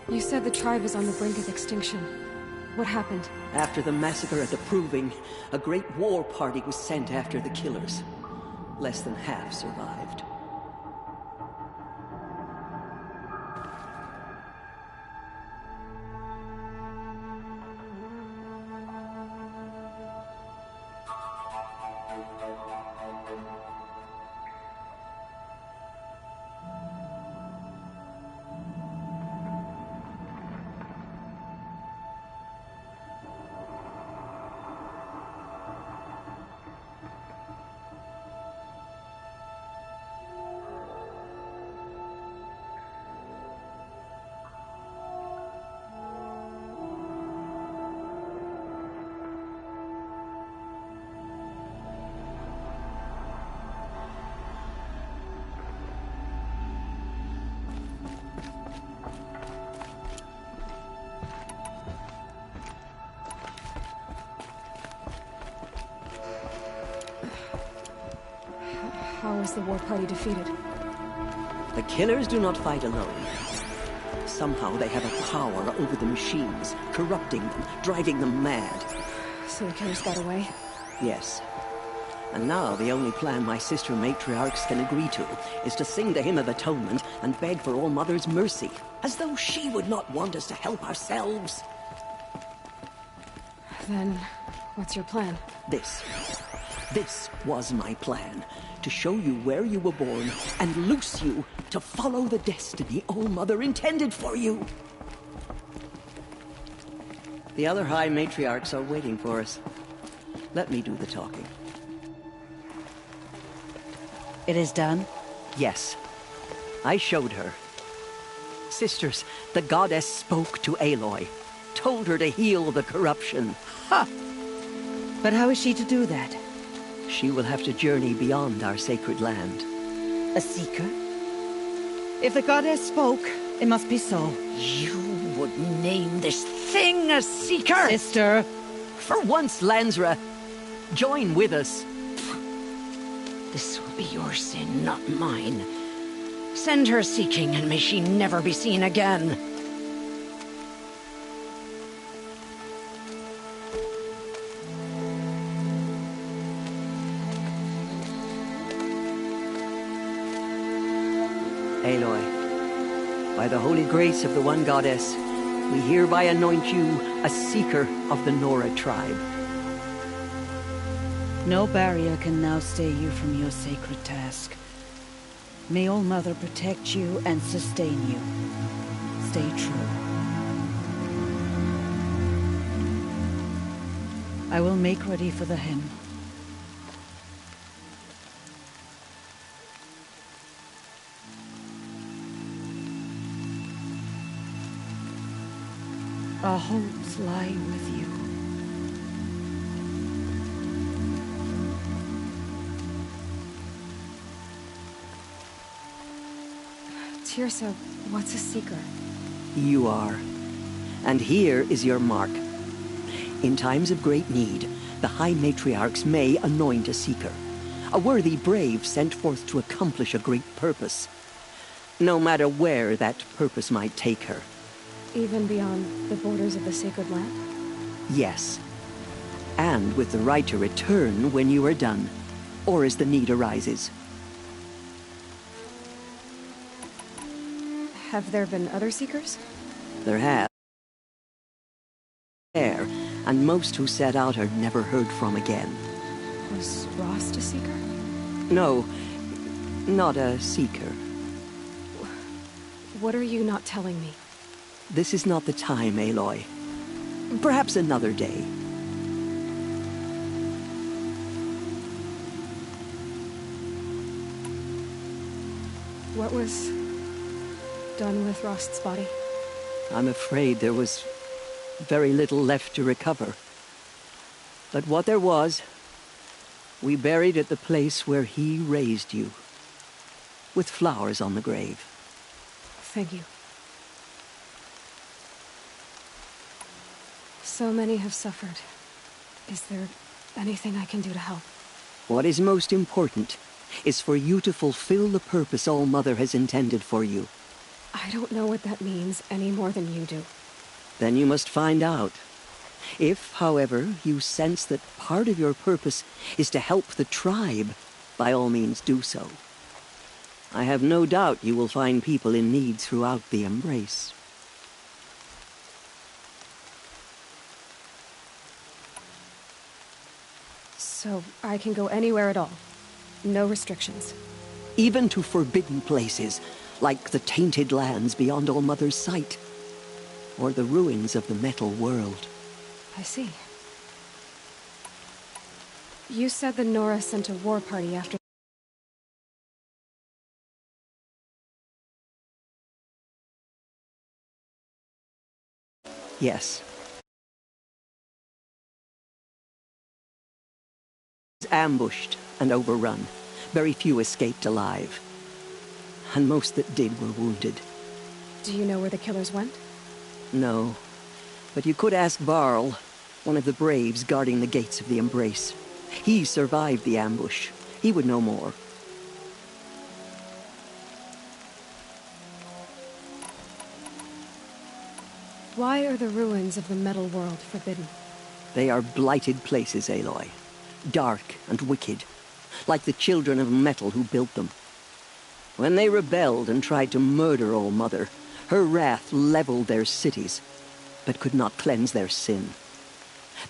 You said the tribe is on the brink of extinction. What happened? After the massacre at the Proving, a great war party was sent after the killers. Less than half survived. How was the war party defeated? The killers do not fight alone. Somehow they have a power over the machines, corrupting them, driving them mad. So the killers got away? Yes. And now the only plan my sister matriarchs can agree to is to sing the Hymn of Atonement and beg for All-Mother's mercy. As though she would not want us to help ourselves. Then, what's your plan? This was my plan. To show you where you were born and loose you to follow the destiny All-Mother intended for you. The other High Matriarchs are waiting for us. Let me do the talking. It is done? Yes. I showed her. Sisters, the goddess spoke to Aloy. Told her to heal the corruption. Ha! But how is she to do that? She will have to journey beyond our sacred land. A seeker? If the goddess spoke, it must be so. You would name this thing a seeker? Sister! For once, Lansra, join with us. This will be your sin, not mine. Send her seeking, and may she never be seen again. Aloy, by the holy grace of the One Goddess, we hereby anoint you a seeker of the Nora tribe. No barrier can now stay you from your sacred task. May All-Mother protect you and sustain you. Stay true. I will make ready for the hymn. Our hopes lie with you. Teersa, what's a seeker? You are. And here is your mark. In times of great need, the High Matriarchs may anoint a seeker. A worthy brave sent forth to accomplish a great purpose. No matter where that purpose might take her. Even beyond the borders of the sacred land? Yes. and with the right to return when you are done, or as the need arises. Have there been other Seekers? There have. And most who set out are never heard from again. Was Rost a Seeker? No, not a Seeker. What are you not telling me? This is not the time, Aloy. Perhaps another day. What was done with Rost's body? I'm afraid there was very little left to recover. But what there was, we buried at the place where he raised you, with flowers on the grave. Thank you. So many have suffered. Is there anything I can do to help? What is most important is for you to fulfill the purpose All-Mother has intended for you. I don't know what that means any more than you do. Then you must find out. If, however, you sense that part of your purpose is to help the tribe, by all means do so. I have no doubt you will find people in need throughout the Embrace. So I can go anywhere at all? No restrictions? Even to forbidden places, like the tainted lands beyond All-Mother's sight, or the ruins of the Metal World. I see. You said the Nora sent a war party after... Yes. Ambushed and overrun. Very few escaped alive. And most that did were wounded. Do you know where the killers went? No. But you could ask Varl, one of the braves guarding the gates of the Embrace. He survived the ambush. He would know more. Why are the ruins of the Metal World forbidden? They are blighted places, Aloy. Dark and wicked. Like the children of metal who built them. When they rebelled and tried to murder All-Mother, her wrath leveled their cities, but could not cleanse their sin.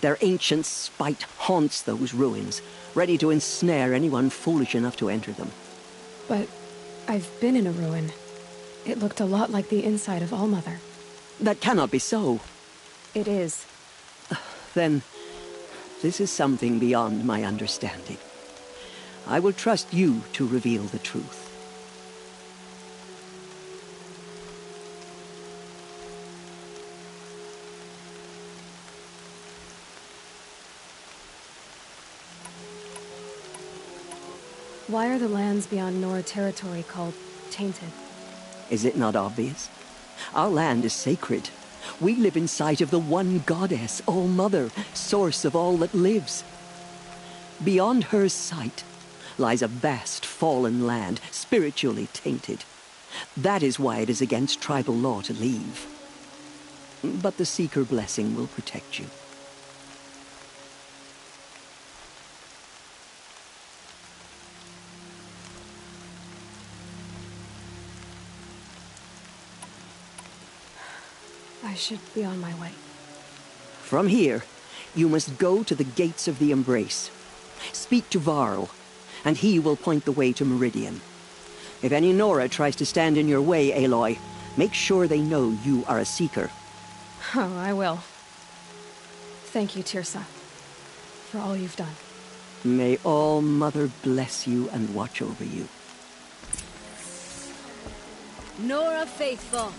Their ancient spite haunts those ruins, ready to ensnare anyone foolish enough to enter them. But I've been in a ruin. It looked a lot like the inside of All-Mother. That cannot be so. It is. Then, this is something beyond my understanding. I will trust you to reveal the truth. Why are the lands beyond Nora territory called tainted? Is it not obvious? Our land is sacred. We live in sight of the one goddess, All-Mother, source of all that lives. Beyond her sight lies a vast fallen land, spiritually tainted. That is why it is against tribal law to leave. But the Seeker blessing will protect you. I should be on my way. From here, you must go to the gates of the Embrace. Speak to Varl, and he will point the way to Meridian. If any Nora tries to stand in your way, Aloy, make sure they know you are a Seeker. Oh, I will. Thank you, Teersa, for all you've done. May All-Mother bless you and watch over you. Nora faithful,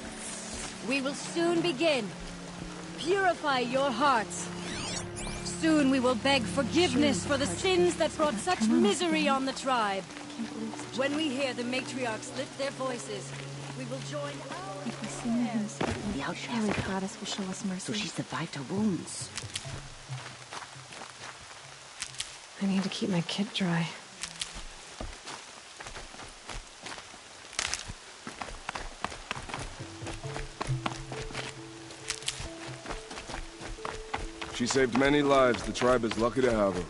we will soon begin. Purify your hearts. Soon we will beg forgiveness for the sins that brought such misery on the tribe. When we hear the matriarchs lift their voices, we will join our... If we sing the hymns, the outcast goddess will show us mercy. So she survived her wounds. I need to keep my kit dry. She saved many lives. The tribe is lucky to have her.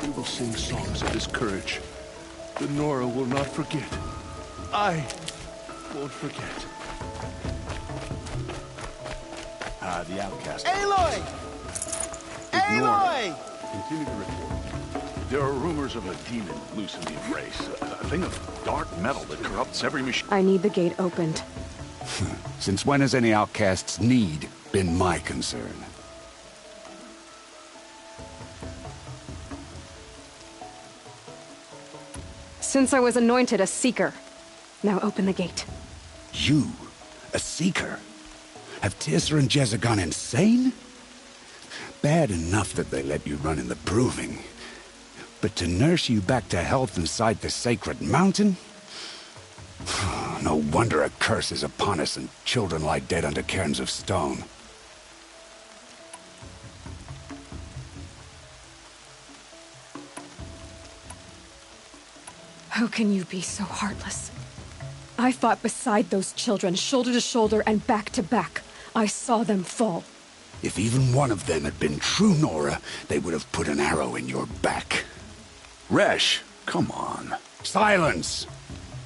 We will sing songs of his courage. The Nora will not forget. I won't forget. The outcast. Aloy! Aloy! Continue to report. There are rumors of a demon loose in the Embrace. A thing of dark metal that corrupts every machine. I need the gate opened. Since when has any outcast's need been my concern? Since I was anointed a Seeker. Now open the gate. You? A Seeker? Have Teersa and Jezza gone insane? Bad enough that they let you run in the Proving. But to nurse you back to health inside the Sacred Mountain? No wonder a curse is upon us and children lie dead under cairns of stone. How can you be so heartless? I fought beside those children, shoulder to shoulder and back to back. I saw them fall. If even one of them had been true Nora, they would have put an arrow in your back. Resh, come on. Silence!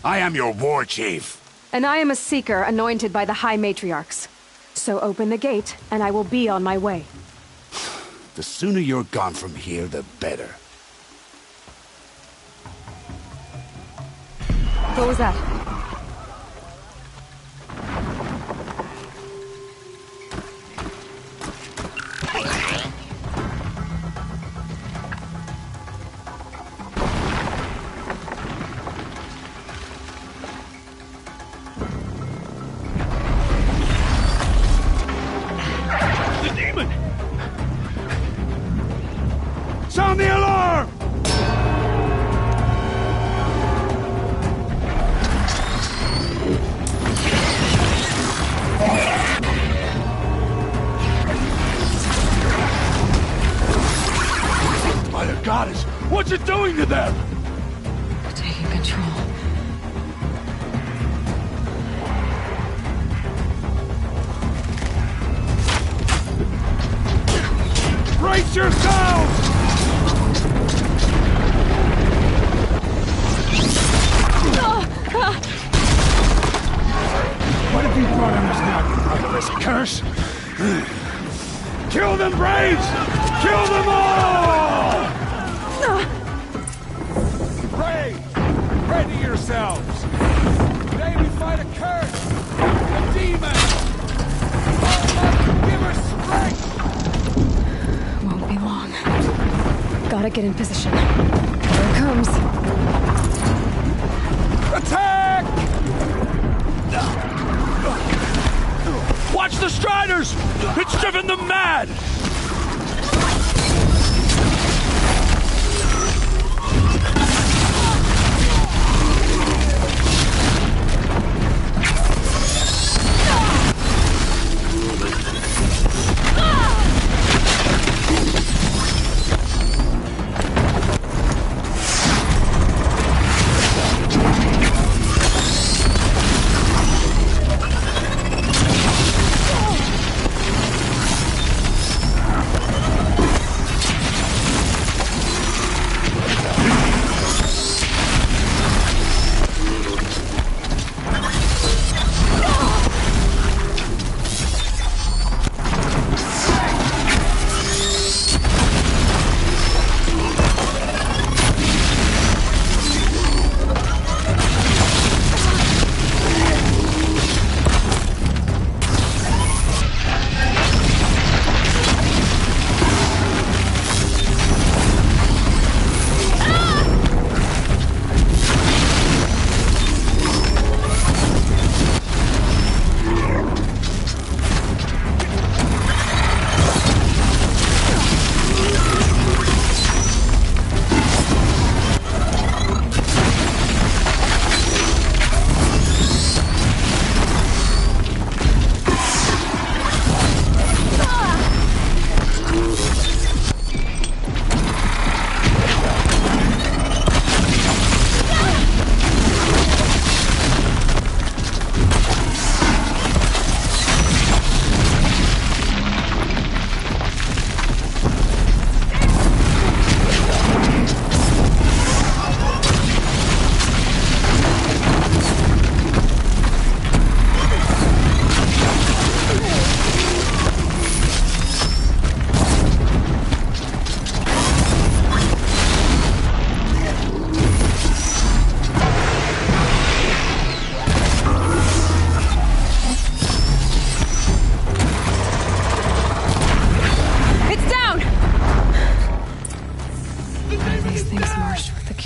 I am your war chief. And I am a Seeker anointed by the High Matriarchs. So open the gate, and I will be on my way. The sooner you're gone from here, the better. What was that? The demon! Sound the alarm! By the goddess, what's it doing to them? Taking control. Brace yourselves! What have you brought on us now, you motherless curse? Kill them, Braves! Kill them all! Pray! Pray to yourselves! Today we fight a curse! A demon! Oh, give her strength! Won't be long. Gotta get in position. Here it comes. Attack! Watch the Striders! It's driven them mad!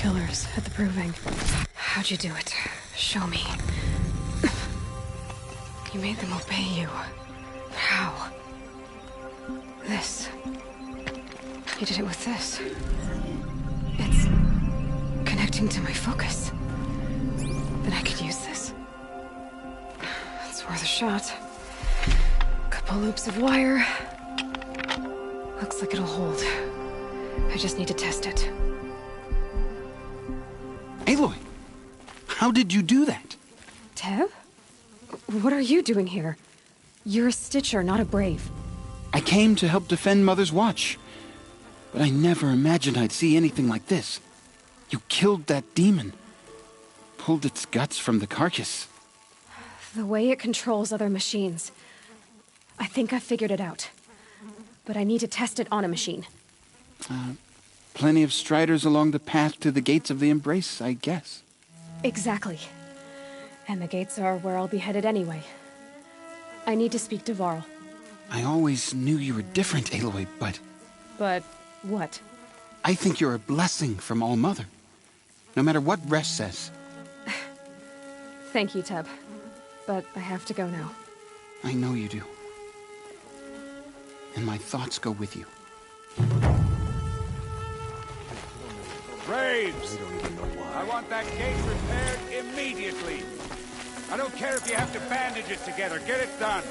killers at the Proving. How'd you do it? Show me. You made them obey you. How? This. You did it with this. It's connecting to my focus. Then I could use this. It's worth a shot. Couple loops of wire. Looks like it'll hold. I just need to test it. Aloy! How did you do that? Tev? What are you doing here? You're a Stitcher, not a Brave. I came to help defend Mother's Watch. But I never imagined I'd see anything like this. You killed that demon. Pulled its guts from the carcass. The way it controls other machines. I think I figured it out. But I need to test it on a machine. Plenty of striders along the path to the gates of the Embrace, I guess. Exactly. And the gates are where I'll be headed anyway. I need to speak to Varl. I always knew you were different, Aloy, but... But what? I think you're a blessing from All-Mother. No matter what Resh says. Thank you, Teb. But I have to go now. I know you do. And my thoughts go with you. Braves! I want that gate repaired immediately. I don't care if you have to bandage it together. Get it done.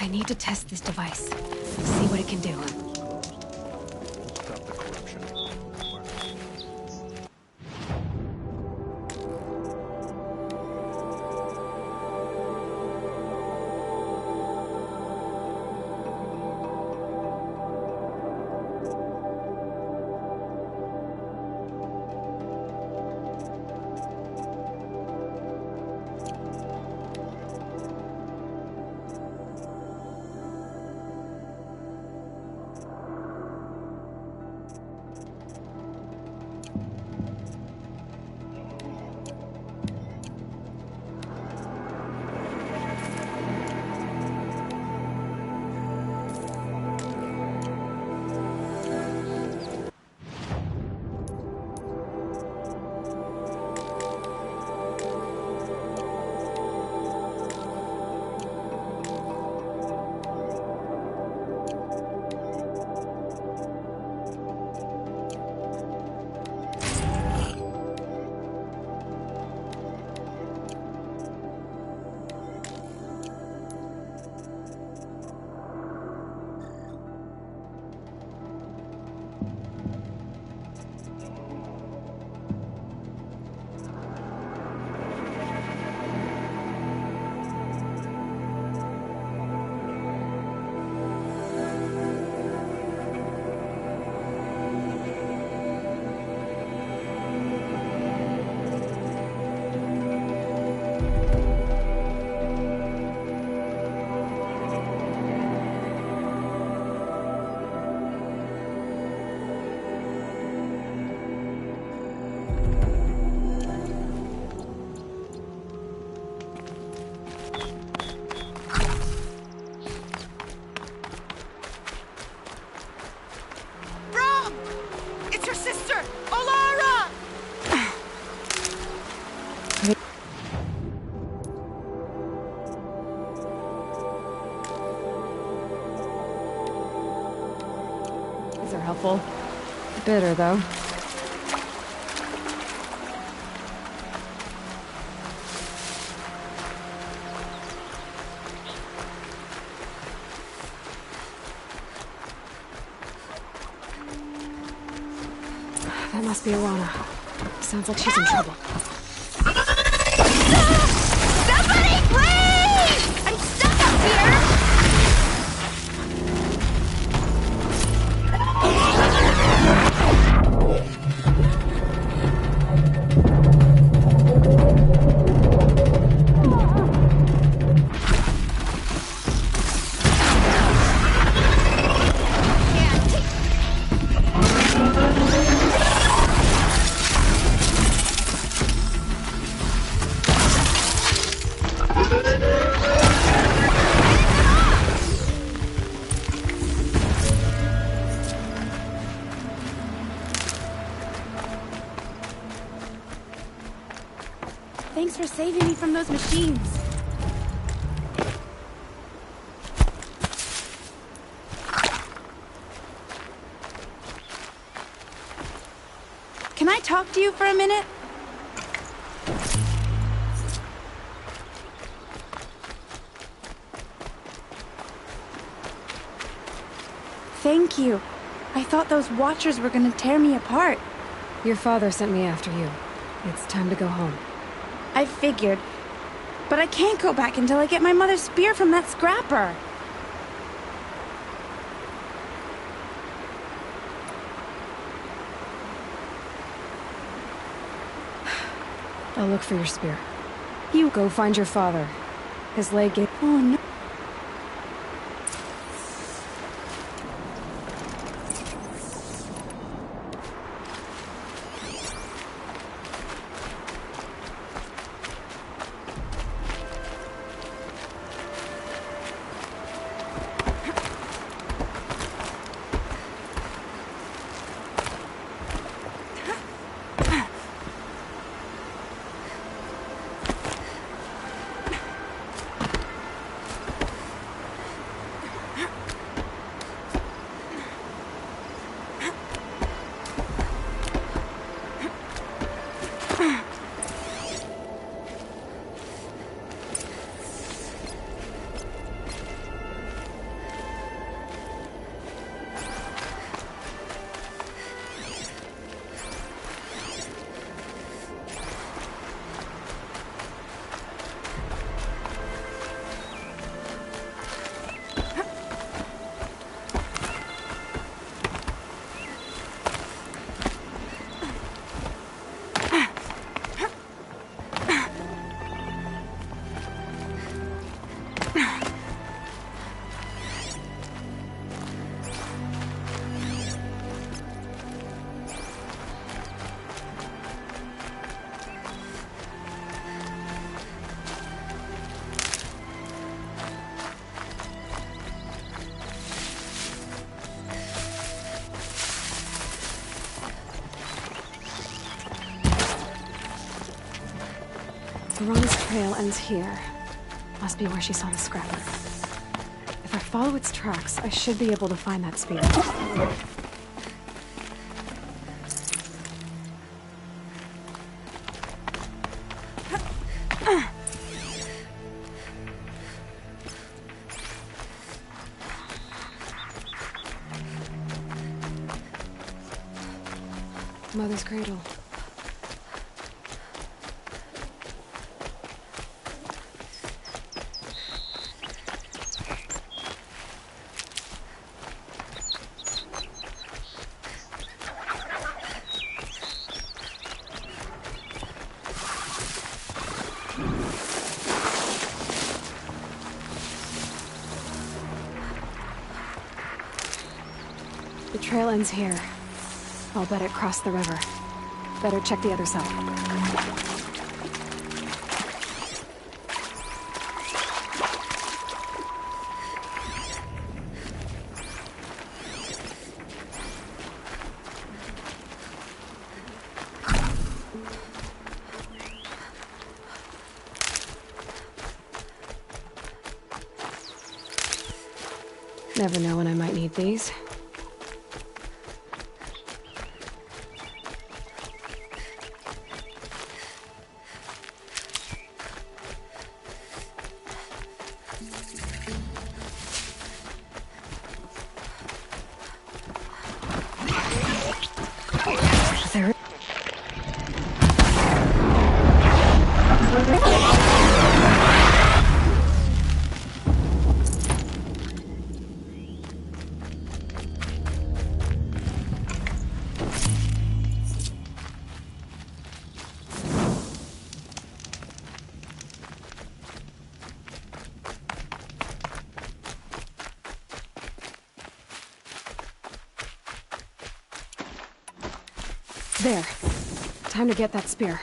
I need to test this device. See what it can do. Stop the corruption. Helpful. Bitter, though. That must be Alana. Sounds like she's in trouble. Somebody, please! Thanks for saving me from those machines. Can I talk to you for a minute? Thank you. I thought those Watchers were gonna tear me apart. Your father sent me after you. It's time to go home. I figured. But I can't go back until I get my mother's spear from that scrapper. I'll look for your spear. You go find your father. His leg gave— Oh no. Verona's trail ends here. Must be where she saw the scrapper. If I follow its tracks, I should be able to find that spear. Mother's cradle. The trail ends here. I'll bet it crossed the river. Better check the other side. Never know when I might need these. There. Time to get that spear.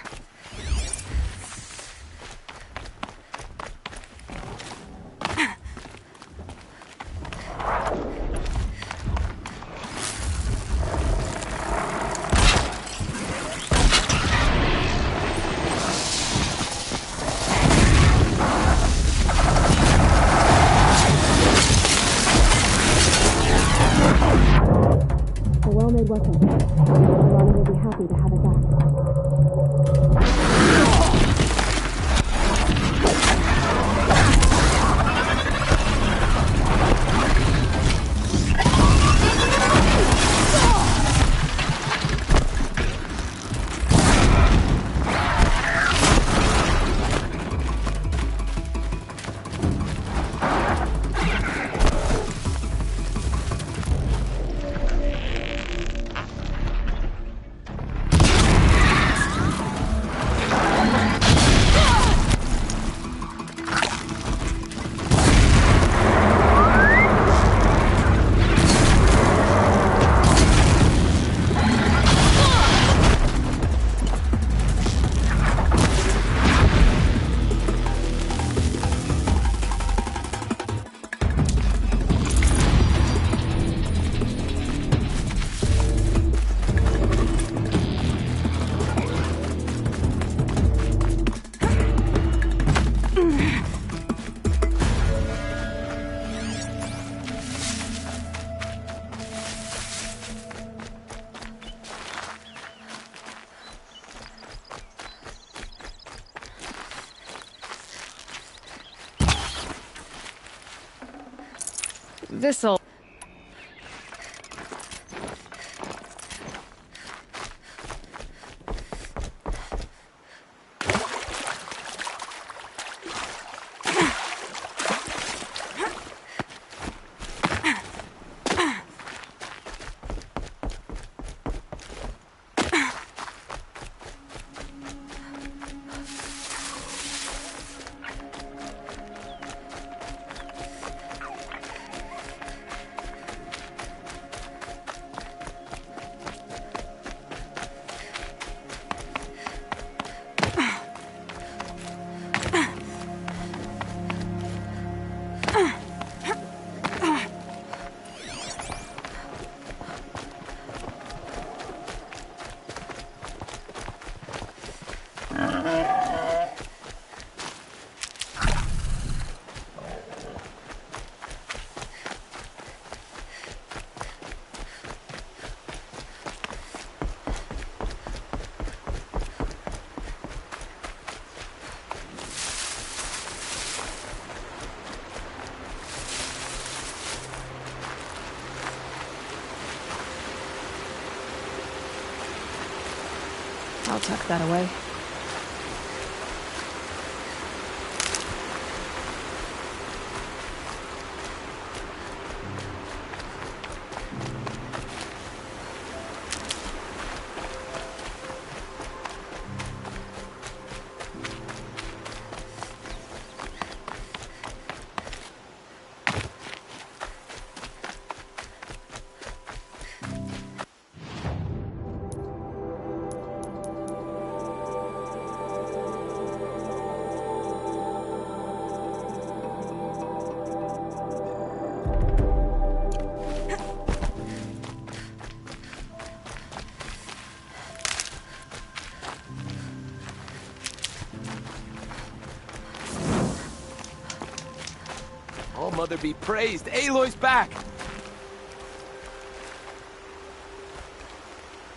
listen. Ronnie will be happy to have it back. This'll... I'll tuck that away. Mother be praised. Aloy's back!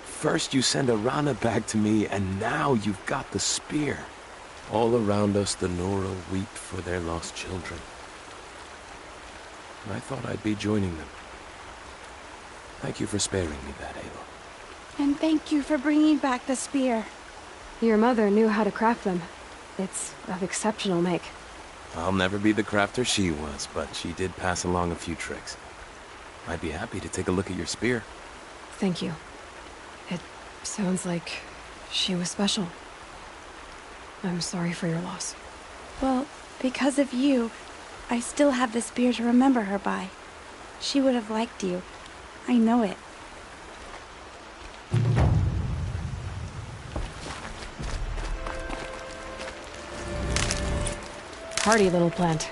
First you send Arana back to me, and now you've got the spear. All around us the Nora weep for their lost children. I thought I'd be joining them. Thank you for sparing me that, Aloy. And thank you for bringing back the spear. Your mother knew how to craft them. It's of exceptional make. I'll never be the crafter she was, but she did pass along a few tricks. I'd be happy to take a look at your spear. Thank you. It sounds like she was special. I'm sorry for your loss. Well, because of you, I still have the spear to remember her by. She would have liked you. I know it. Hardy little plant.